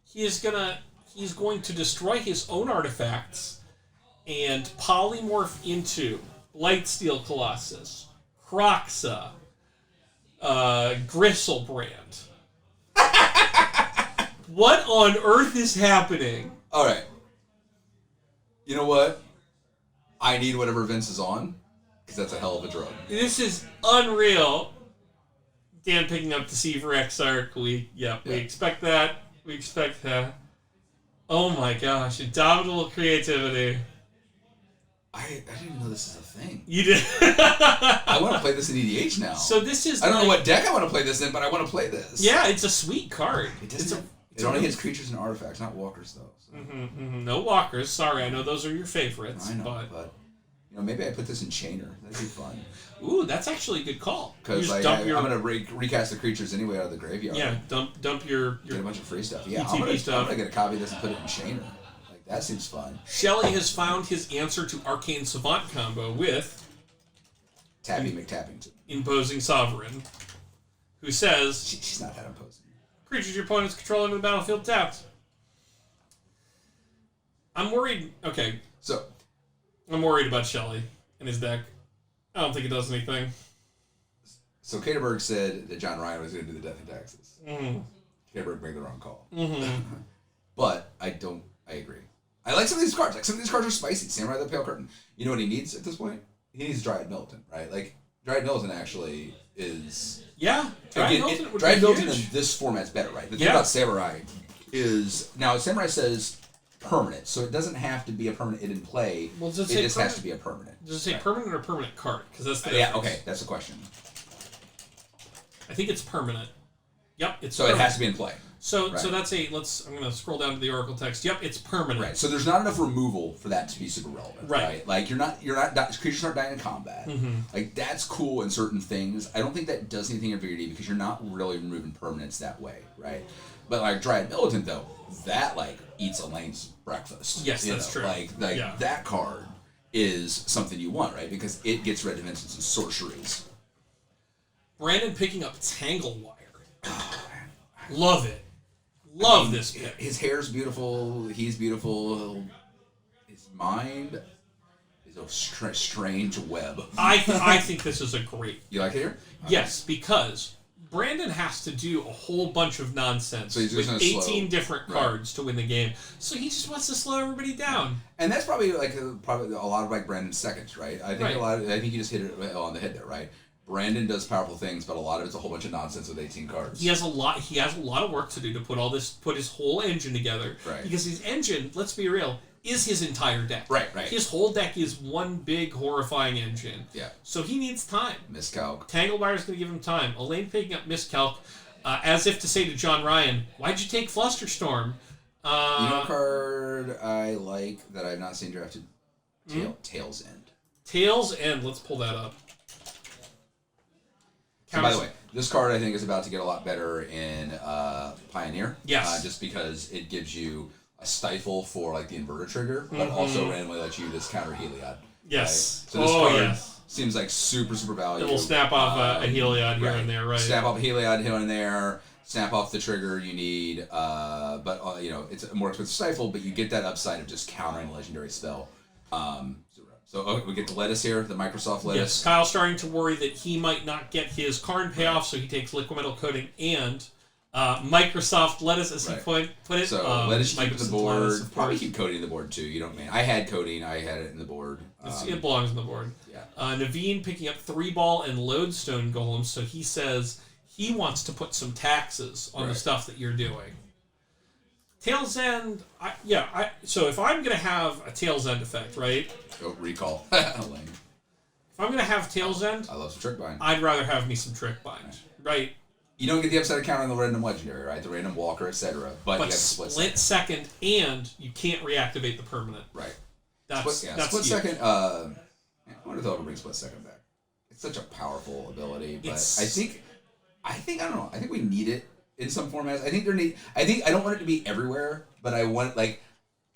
He's going to destroy his own artifacts and polymorph into Lightsteel Colossus, Kroxa, Gristlebrand. What on earth is happening? All right. You know what? I need whatever Vince is on, because that's a hell of a drug. This is unreal. Dan picking up the Deceiver Exarch. We expect that. We expect that. Oh my gosh, indomitable creativity. I didn't even know this is a thing. You did. I want to play this in EDH now. So this is. I don't know what deck I want to play this in, but I want to play this. Yeah, it's a sweet card. It only hits creatures and artifacts, not walkers, though. So. No walkers. Sorry, I know those are your favorites. I know, but you know, maybe I put this in Chainer. That'd be fun. Ooh, that's actually a good call. Because like, I'm gonna recast the creatures anyway out of the graveyard. Yeah, dump your get a bunch of free stuff. Yeah, ETB stuff. I'm gonna get a copy of this and put it in Chainer. Like that seems fun. Shelley has found his answer to Arcane Savant combo with Tappy McTappington. Imposing Sovereign, who says She's not that imposing. creatures your opponents control into the battlefield tapped. I'm worried. Okay, So I'm worried about Shelley and his deck. I don't think it does anything. So Caterberg said that John Ryan was going to do the Death in Taxes. Mm. Caterberg made the wrong call. Mm-hmm. But I agree. I like some of these cards. Like some of these cards are spicy. Samurai the Pale Curtain. You know what he needs at this point? He needs Dryad Militant, right? Like Dryad Militant actually is. Yeah, Dryad Militant would Militant be in huge. this format's better, right? The thing Yeah. about Samurai is now Samurai says permanent, so it doesn't have to be a permanent in play. Well, does it it say just permanent? has to be a permanent. Does it say permanent or permanent card? Because that's the yeah. difference. Okay, that's the question. I think it's permanent. Yep, it's so permanent. it has to be in play. So that's I'm gonna scroll down to the Oracle text. Yep, it's permanent. Right. So there's not enough removal for that to be super relevant. Right. Like you're not creatures aren't dying in combat. Mm-hmm. Like that's cool in certain things. I don't think that does anything in VRD because you're not really removing permanents that way, right? But like Dryad Militant though, that like eats Elaine's breakfast. Yes, that's true. Like that card is something you want, right? Because it gets red dimensions and sorceries. Brandon picking up Tanglewire. Love it. Love this pick. His hair's beautiful. He's beautiful. His mind is a strange web. I think this is a great. You like it here? Yes, because Brandon has to do a whole bunch of nonsense so he's with gonna 18 slow. different cards to win the game. So he just wants to slow everybody down. And that's probably a lot of like Brandon's seconds, right? I think I think you just hit it on the head there, right? Brandon does powerful things, but a lot of it's a whole bunch of nonsense with 18 cards. He has a lot of work to do to put his whole engine together. Right. Because his engine, let's be real, is his entire deck. Right. His whole deck is one big horrifying engine. Yeah. So he needs time. Miscalc. Tanglewire's going to give him time. Elaine picking up Miscalc, as if to say to John Ryan, "Why'd you take Flusterstorm?" You know a card I like that I've not seen drafted? Tail's End. Tail's End. Let's pull that up. So by the way, this card I think is about to get a lot better in Pioneer. Yes. Just because it gives you a stifle for like the inverter trigger, but also randomly lets you just counter Heliod. Yes. Right? So this card seems like super valuable. It will snap off a Heliod here and there, right? Snap off a Heliod here and there. Snap off the trigger you need, but it's a more expensive stifle, but you get that upside of just countering a legendary spell. So we get the lettuce here, the Microsoft lettuce. Yes, Kyle's starting to worry that he might not get his Karn payoff, so he takes liquid metal coating and Microsoft lettuce, as he put it. So lettuce keep the board. Lettuce, probably keep coating the board too. You don't mean I had coating. I had it in the board. It belongs in the board. Yeah. Naveen picking up 3-ball and lodestone golems, so he says he wants to put some taxes on the stuff that you're doing. Tail's End, so if I'm going to have a Tail's End effect, right? Go recall. If I'm going to have Tail's End, I love some Trick Bind. I'd rather have me some Trick Bind, right? You don't get the upside counter on the random legendary, right? The random walker, etc. But you have split second, and you can't reactivate the permanent. Right. That's split huge. second. I wonder if they'll ever bring split second back. It's such a powerful ability, but I think I don't know. I think we need it in some formats. I think I don't want it to be everywhere, but I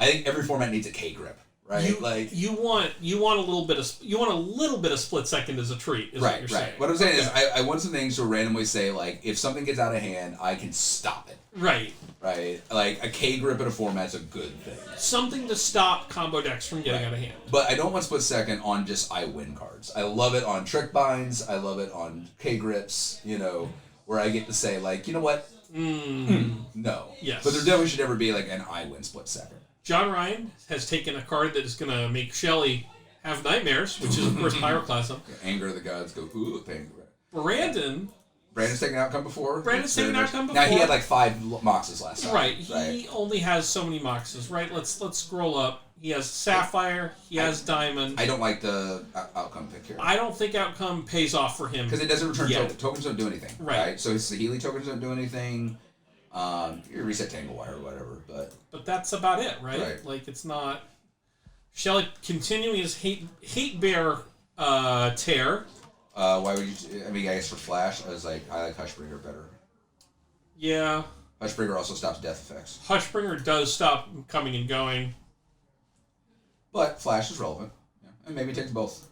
think every format needs a K grip, right? You want a little bit of split second as a treat, is what you're saying. What I'm saying is I want some things to randomly say like if something gets out of hand, I can stop it. Right. Right. Like a K grip in a format's a good thing. Something to stop combo decks from getting out of hand. But I don't want split second on just I win cards. I love it on trick binds. I love it on K grips. Where I get to say like, you know what? No. Yes. But there definitely should never be like an I win split second. John Ryan has taken a card that is going to make Shelley have nightmares, which is of course Pyroclasm. Anger of the gods go ooh pain. Brandon's taken outcome before. Taken outcome before. Now he had like 5 moxes last time. Right. He only has so many moxes. Right. Let's scroll up. He has Sapphire. He has Diamond. I don't like the outcome pick here. I don't think outcome pays off for him. Because it doesn't return tokens. Tokens don't do anything. Right. So his Healy tokens don't do anything. You reset Tanglewire or whatever. But that's about it, right? Like it's not. Shelley continuing his hate bear tear. Why would you? I guess for Flash, I like Hushbringer better. Yeah. Hushbringer also stops death effects. Hushbringer does stop coming and going. But Flash is relevant. Yeah. And maybe it takes both.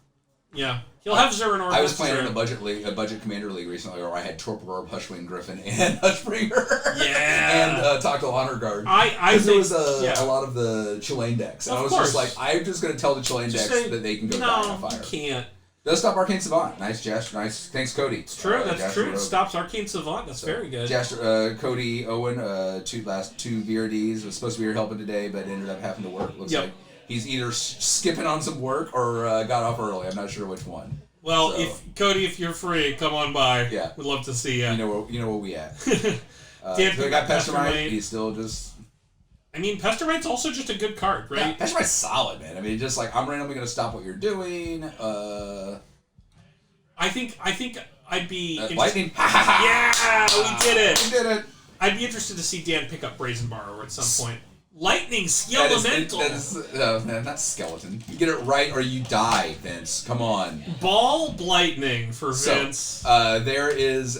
Yeah. He'll have Zerinor. I was playing in a budget commander league recently where I had Torpor, Hushwing Griffin, and Hushbringer. Yeah. And Tactile Honor Guard. I think there was a lot of the Chilean decks. And I was just like, I'm just going to tell the Chilean decks that they can go die on fire. No, you can't. Does stop Arcane Savant. Nice gesture. Nice. Thanks, Cody. It's true. That's true. It stops Arcane Savant. That's very good. Cody Owen, last two VRDs was supposed to be here helping today, but ended up having to work. Looks like he's either skipping on some work or got off early. I'm not sure which one. Well, if Cody, if you're free, come on by. Yeah, we'd love to see you. You know where we at. Dan So we got Pestermite. Pestermite. He's still just... I mean, Pestermite's also just a good card, right? Yeah, Pestermite's solid, man. I mean, just like, I'm randomly going to stop what you're doing. I think I'd be Lightning. Yeah, we did it. We did it. I'd be interested to see Dan pick up Brazen Borrower at some point. Lightning Skelemental. Man, that's skeleton. You get it right or you die, Vince. Come on. Ball Lightning for Vince. There is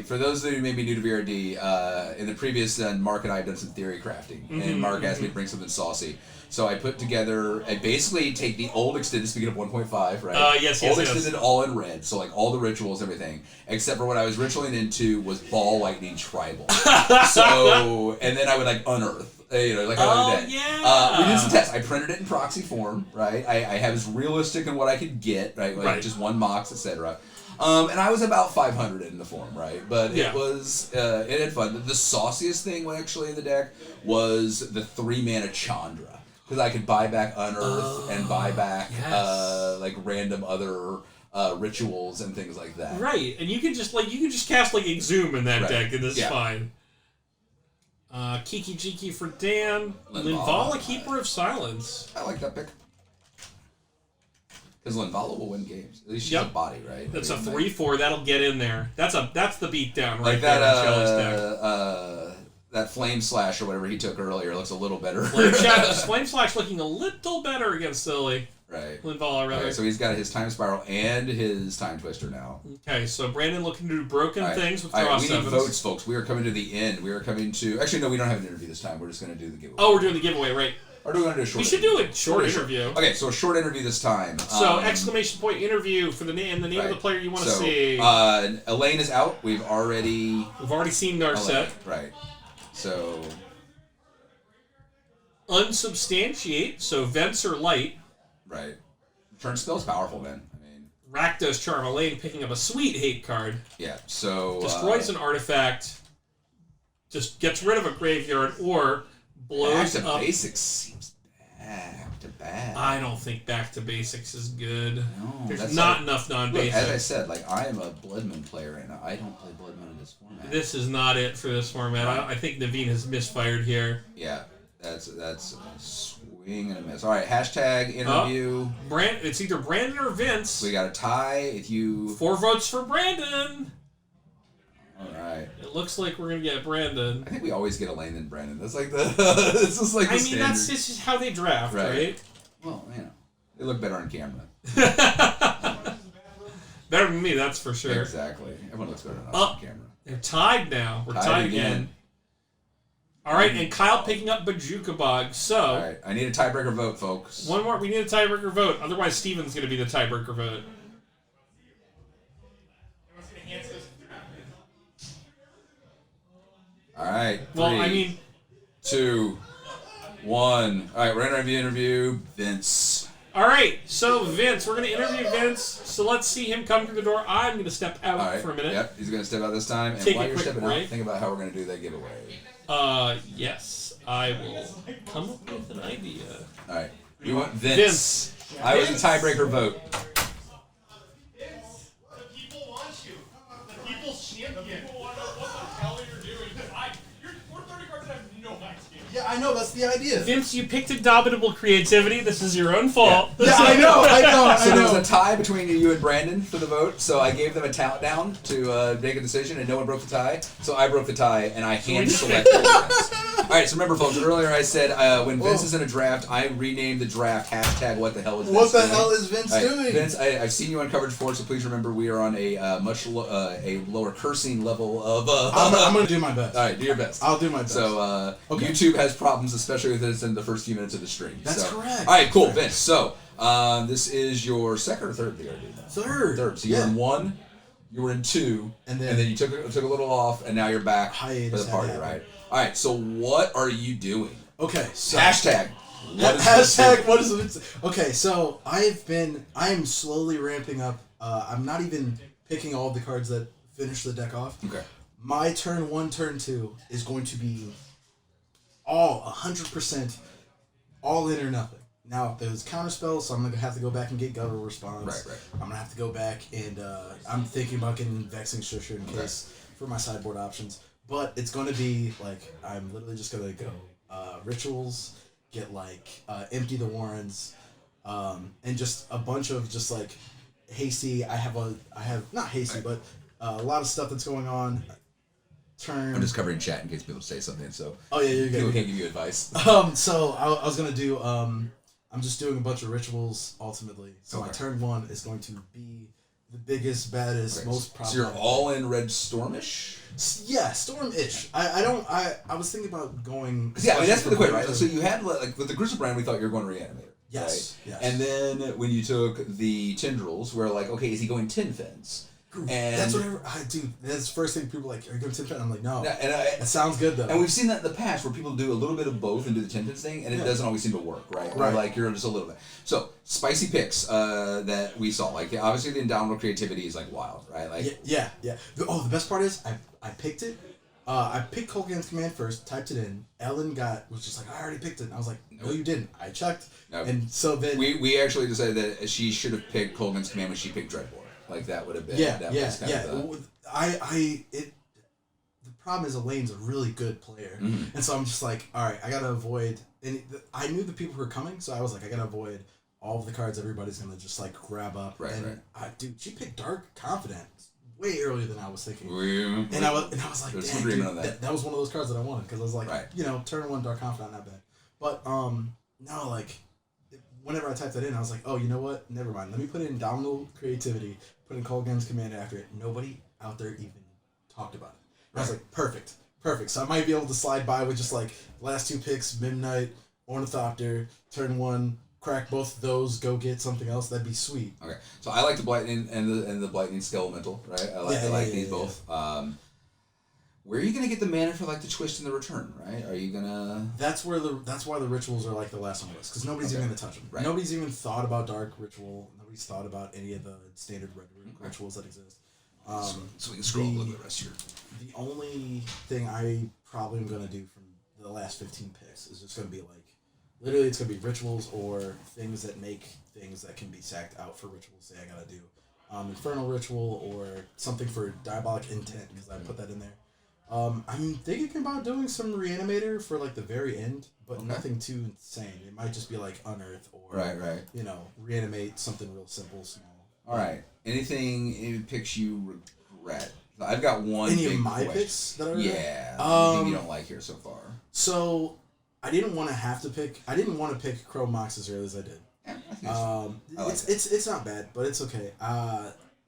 for those of you who may be new to VRD, in the previous Mark and I have done some theory crafting, and Mark asked me to bring something saucy. So I put together, I basically take the old extended, speaking of 1.5, right? Yes. Old extended all in red, so like all the rituals, everything, except for what I was ritualing into was Ball Lightning Tribal. So, and then I would like unearth. Like I would do that. We did some tests. I printed it in proxy form, right? I have as realistic in what I could get, right? Like just one mox, etc. And I was about 500 in the form, right? But it was, it had fun. The sauciest thing actually in the deck was the 3-mana Chandra. Because I could buy back Unearth and buy back like random other rituals and things like that. Right, and you can just cast like Exhume in that deck, and it's fine. Kiki Jiki for Dan. Linvala, Keeper of Silence. I like that pick. Because Linvala will win games. At least she's a body, right? That's a 3/4. That'll get in there. That's the beatdown right like there that, in Shell's deck. That Flame Slash or whatever he took earlier looks a little better. Flame Slash looking a little better against Silly. Right. Linvala, rather. Right, so he's got his Time Spiral and his Time Twister now. Okay, so Brandon looking to do broken things with draw we need sevens. votes, folks. We are coming to the end. We are coming to... Actually, no, we don't have an interview this time. We're just going to do the giveaway. Oh, we're doing the giveaway, right. Or do we want to do a short We should interview? do a short interview. Okay, so a short interview this time. So, exclamation point interview for the name of the player you want to see. Elaine is out. We've already seen our Elaine. set. Right. So... Unsubstantiate, so Vents or Light. Right. Turn spell's powerful, man. I mean... Rakdos Charm, Elaine picking up a sweet hate card. Yeah, so... Destroys an artifact, just gets rid of a graveyard, or blows up... Back to Basics seems back to bad. I don't think Back to Basics is good. No, There's not enough non-basics. As I said, like, I am a Bloodmoon player, and I don't play Bloodmoon in this format. This is not it for this format. I think Naveen has misfired here. Yeah, that's a swing and a miss. All right, hashtag interview. It's either Brandon or Vince. We got a tie. If you 4 votes for Brandon. All right. It looks like we're gonna get Brandon. I think we always get Elaine and Brandon. That's like the. This is like the standard. This is how they draft, right? Well, they look better on camera. Better than me, that's for sure. Exactly. Everyone looks better than us on camera. They're tied now. We're tied again. All right, and Kyle picking up Bajukabog. So, all right, I need a tiebreaker vote, folks. One more. We need a tiebreaker vote. Otherwise, Steven's going to be the tiebreaker vote. All right. Well, 3, 2, 1. All right, we're going to interview Vince. All right, so Vince, we're going to interview Vince. So let's see him come through the door. I'm going to step out for a minute. Yep, he's going to step out this time. And Take while a you're quick stepping break. out, think about how we're going to do that giveaway. Yes, I will come up with an idea. All right, we want Vince. I was a tiebreaker vote. Vince, the people want you. The people's champion. People want to know what the hell you're doing. We're 30 cards and I have no idea. Yeah, I know, that's the idea. Vince, you picked indomitable creativity. This is your own fault. Yeah, I know. So there was a tie between you and Brandon for the vote, so I gave them a countdown to make a decision, and no one broke the tie. So I broke the tie, and I hand-selected Vince. All right, so remember, folks, earlier I said when Vince is in a draft, I renamed the draft hashtag what the hell is Vince What the doing? hell is Vince doing? Vince, I've seen you on Coverage 4, so please remember we are on a much lower cursing level of... I'm going to do my best. All right, do your best. I'll do my best. So YouTube has problems, especially with this in the first few minutes of the stream. That's correct. All right, cool, Vince. So this is your second or third VRD? Third. So you were in 1, you were in 2, and then you took a little off, and now you're back for the party, right? All right. So what are you doing? Okay. So hashtag. What is Vince? Okay. So I am slowly ramping up. I'm not even picking all the cards that finish the deck off. Okay. My turn 1, turn 2 is going to be all 100% all in or nothing. Now, there's counterspells, so I'm going to have to go back and get Guttural Response. Right. I'm going to have to go back and I'm thinking about getting Vexing Shusher in case for my sideboard options. but it's going to be like I'm literally just going to go rituals, get like empty the warrens, and just a bunch of just like hasty. I have not hasty, but a lot of stuff that's going on. Turn. I'm just covering chat in case people say something. So oh yeah, you're good. People can't give you advice. So I was gonna do. I'm just doing a bunch of rituals ultimately. So my turn 1 is going to be the biggest, baddest, most problematic. So you're all in red stormish. Yeah, storm-ish. I was thinking about going. Yeah, I mean that's the question, right? So you had like with the Grizzle brand, we thought you were going Reanimator. Yes. Right? Yes. And then when you took the Tendrils, we're like, okay, is he going tin fins? And that's whatever. Dude, that's the first thing people are like, are you going 10 fin? I'm like, no. Yeah, and that sounds good though. And we've seen that in the past where people do a little bit of both and do the 10 fins thing, and it doesn't always seem to work, right? Right. Or like you're just a little bit. So spicy picks that we saw, like obviously the Indomitable creativity is like wild, right? Like yeah. The best part is I picked it. I picked Colgan's command first, typed it in. Ellen was just like, I already picked it. And I was like, no, you didn't. I checked. Nope. And so then we actually decided that she should have picked Colgan's command when she picked Dreadbore. Like that would have been was kind of the problem is Elaine's a really good player, and so I'm just like, all right, I gotta avoid. And I knew the people who were coming, so I was like, I gotta avoid all of the cards everybody's gonna just like grab up. Right. Dude, she picked Dark Confident way earlier than I was thinking. And I was like, there's dang, agreement dude, on that. that was one of those cards that I wanted because I was like, Right. Turn 1 Dark Confidant, not bad. But no, like whenever I typed that in, I was like, oh, you know what? Never mind. Let me put in Indomitable Creativity, put in Colgan's command after it. Nobody out there even talked about it. And I was like, perfect. So I might be able to slide by with just like last 2 picks, Midnight, Ornithopter, turn 1, crack both of those, go get something else. That'd be sweet. Okay, so I like the Blightning and the Blightning Skelemental, right? I like these both. Where are you gonna get the mana for like the twist and the return, right? Are you gonna? That's why the rituals are like the last on the list because nobody's even gonna touch them. Right. Nobody's even thought about Dark Ritual. Nobody's thought about any of the standard red rituals that exist. So we can scroll a little bit rest here. The only thing I probably am gonna do from the last 15 picks is just gonna be like, literally, it's gonna be rituals or things that make things that can be sacked out for rituals. Say I gotta do Infernal Ritual or something for Diabolic Intent because I put that in there. I'm thinking about doing some Reanimator for like the very end, but nothing too insane. It might just be like Unearth or Reanimate something real simple, small. All right. Any picks you regret? I've got one. Any big of my question. picks that I regret? Yeah. Anything you don't like here so far? So I didn't want to pick Chrome Mox as early as I did. Yeah, I think it's not bad, but it's okay.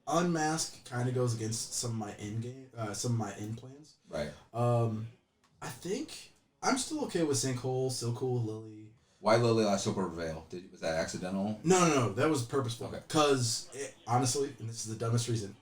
Unmask kind of goes against some of my end plans. Right. I think I'm still okay with Sinkhole, still cool with Lily. Why Lily last over Veil? Was that accidental? No, that was purposeful. Okay. Because honestly, and this is the dumbest reason,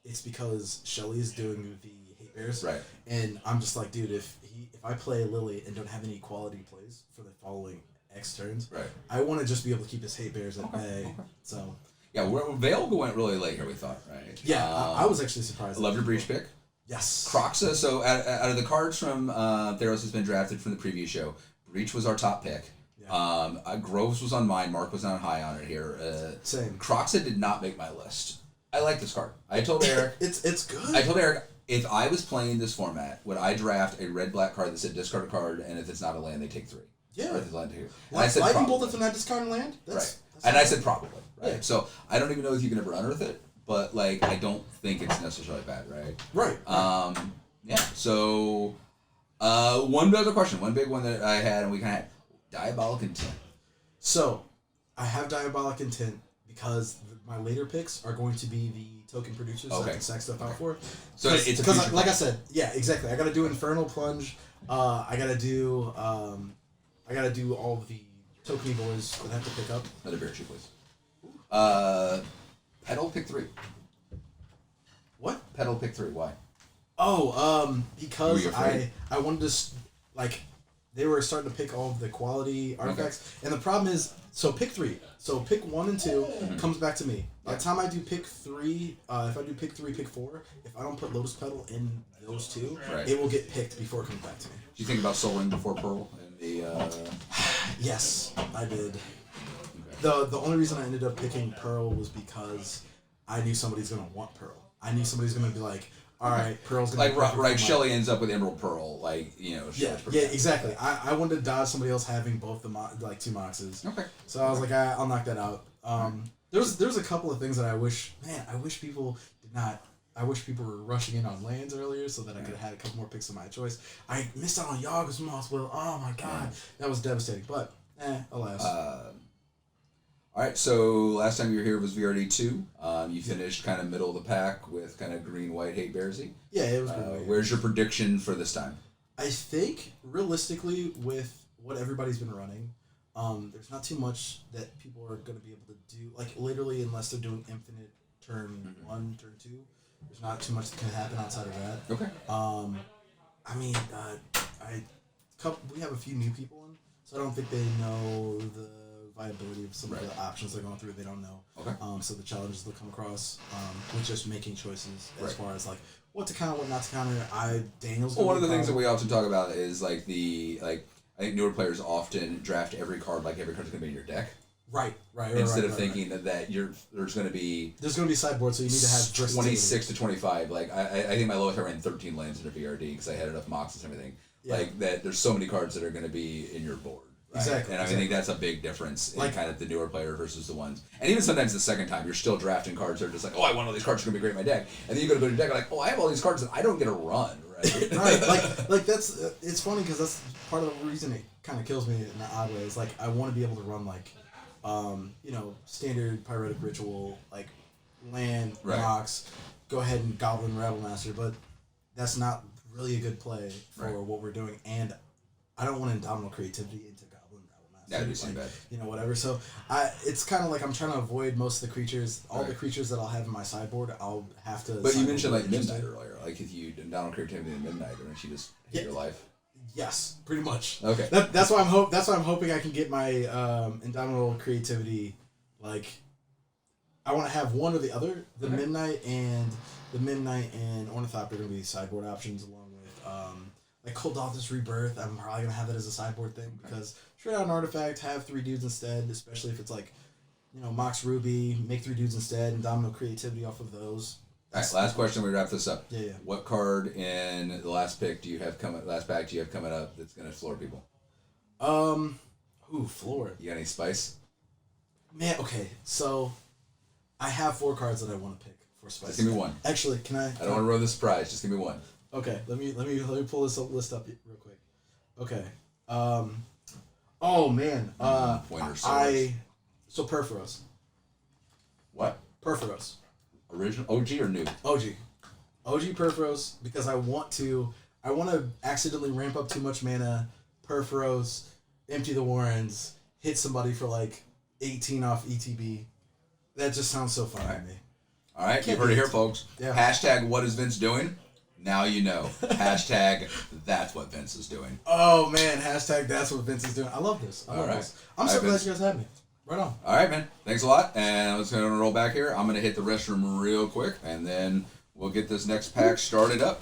it's because Shelly is doing the Hate Bears. Right. And I'm just like, dude, if I play Lily and don't have any quality plays for the following X turns, right, I want to just be able to keep his Hate Bears at bay. Okay. So. Yeah, Veil went really late here, we thought, right? Yeah, I was actually surprised. I love your Breach pick. Yes. Croxa, so out of the cards from Theros has been drafted from the previous show, Breach was our top pick. Yeah. Groves was on mine, Mark was not high on it here. Same. Croxa did not make my list. I like this card. I told Eric... it's good. I told Eric, if I was playing this format, would I draft a red-black card that said discard a card, and if it's not a land, they take 3? Yeah. Or if it's land, they take 2. Lightning Bolt if not discarding land? Right. And I said probably. Right. Yeah. So I don't even know if you can ever unearth it, but like I don't think it's necessarily bad, right? Right. Yeah. So one other question, one big one that I had, and we kind of had Diabolic Intent. So I have Diabolic Intent because my later picks are going to be the token producers that I can sack stuff out for. So it's because like I said, yeah, exactly. I got to do Infernal Plunge. I got to do all of the tokeny boys that I have to pick up. Another bear chew, please. Petal pick 3. What? Petal pick 3. Why? Oh, because I wanted to like they were starting to pick all of the quality artifacts, and the problem is pick 3. So pick 1 and 2 comes back to me. By the time I do pick 3, if I do pick 3, pick 4, if I don't put Lotus Petal in those 2, it will get picked before it comes back to me. Did you think about Soul Ring before Pearl in the? Yes, I did. The only reason I ended up picking Pearl was because I knew somebody's gonna want Pearl. I knew somebody's gonna be like, all right, Pearl's gonna Like be perfect right, for my- Shelly ends up with Emerald Pearl, like Yeah, Shelly's yeah, perfect. exactly. I wanted to dodge somebody else having both the like 2 moxes. Okay. So I was like, I'll knock that out. There's a couple of things that I wish people did not. I wish people were rushing in on lands earlier so that I could have had a couple more picks of my choice. I missed out on Yoggo's Moss Will. Oh my god, that was devastating. But alas. All right, so last time you were here was VRD 2. You finished kind of middle of the pack with kind of green, white, hate Bearsy. Yeah, it was good. Where's your prediction for this time? I think realistically, with what everybody's been running, there's not too much that people are going to be able to do. Like literally, unless they're doing infinite turn 1, turn 2, there's not too much that can happen outside of that. Okay. I mean, we have a few new people in, so I don't think they know the viability of some of the options they're going through. They don't know. Okay. So the challenges they'll come across with just making choices as far as like what to counter, what not to counter. Daniel's. Well, one of the things that we often talk about is I think newer players often draft every card like every card's going to be in your deck. Right. Instead of thinking that there's going to be sideboard, so you need to have 26 to 25. Like I think my lowest I ran 13 lands in a VRD because I had enough moxes and everything. Yeah. Like that, there's so many cards that are going to be in your board. Right? Exactly. And I think that's a big difference in kind of the newer player versus the ones. And even sometimes the second time, you're still drafting cards that are just like, oh, I want all these cards, are going to be great in my deck. And then you go to your deck, like, oh, I have all these cards that I don't get to run, right? Right. Like that's, it's funny because that's part of the reason it kind of kills me in an odd way. Is like, I want to be able to run like, standard Pyretic Ritual, like land, mox, go ahead and Goblin Rabblemaster, but that's not really a good play for what we're doing. And I don't want Indomitable Creativity into Goblin Rabblemaster. That'd be so bad. Whatever. So it's kind of like I'm trying to avoid most of the creatures. All the creatures that I'll have in my sideboard, I'll have to. But you mentioned like Midnight earlier. Like if you Indomitable Creativity in Midnight, or she just hit your life. Yes, pretty much. Okay. That's why I'm hoping I can get my Indomitable Creativity. Like, I want to have one or the other. The Midnight and Ornithopter are going to be sideboard options, along with like Cold Office Rebirth. I'm probably going to have that as a sideboard thing because trade out an artifact, have 3 dudes instead, especially if it's like, Mox Ruby, make 3 dudes instead, Indomitable Creativity off of those. All right, last question. We wrap this up. Yeah. What card in the last pack do you have coming up that's gonna floor people? Floor. You got any spice? Man, okay. So, I have 4 cards that I want to pick for spice. Just give me one. Actually, can I? I don't want to ruin the surprise. Just give me one. Okay. Let me pull this list up real quick. Okay. Oh man. Pointer swords. So Perforos. What? Perforos. Original OG or new? OG Perforos, because I want to accidentally ramp up too much mana, Perforos, empty the Warrens, hit somebody for like 18 off ETB. That just sounds so fun to me. All right, you heard it here, folks. Yeah. Hashtag what is Vince doing? Now you know. Hashtag that's what Vince is doing. Oh man, hashtag that's what Vince is doing. I love this. I love this. I'm so glad you guys had me. Right on. All right, man. Thanks a lot. And let's go and roll back here. I'm going to hit the restroom real quick, and then we'll get this next pack started up.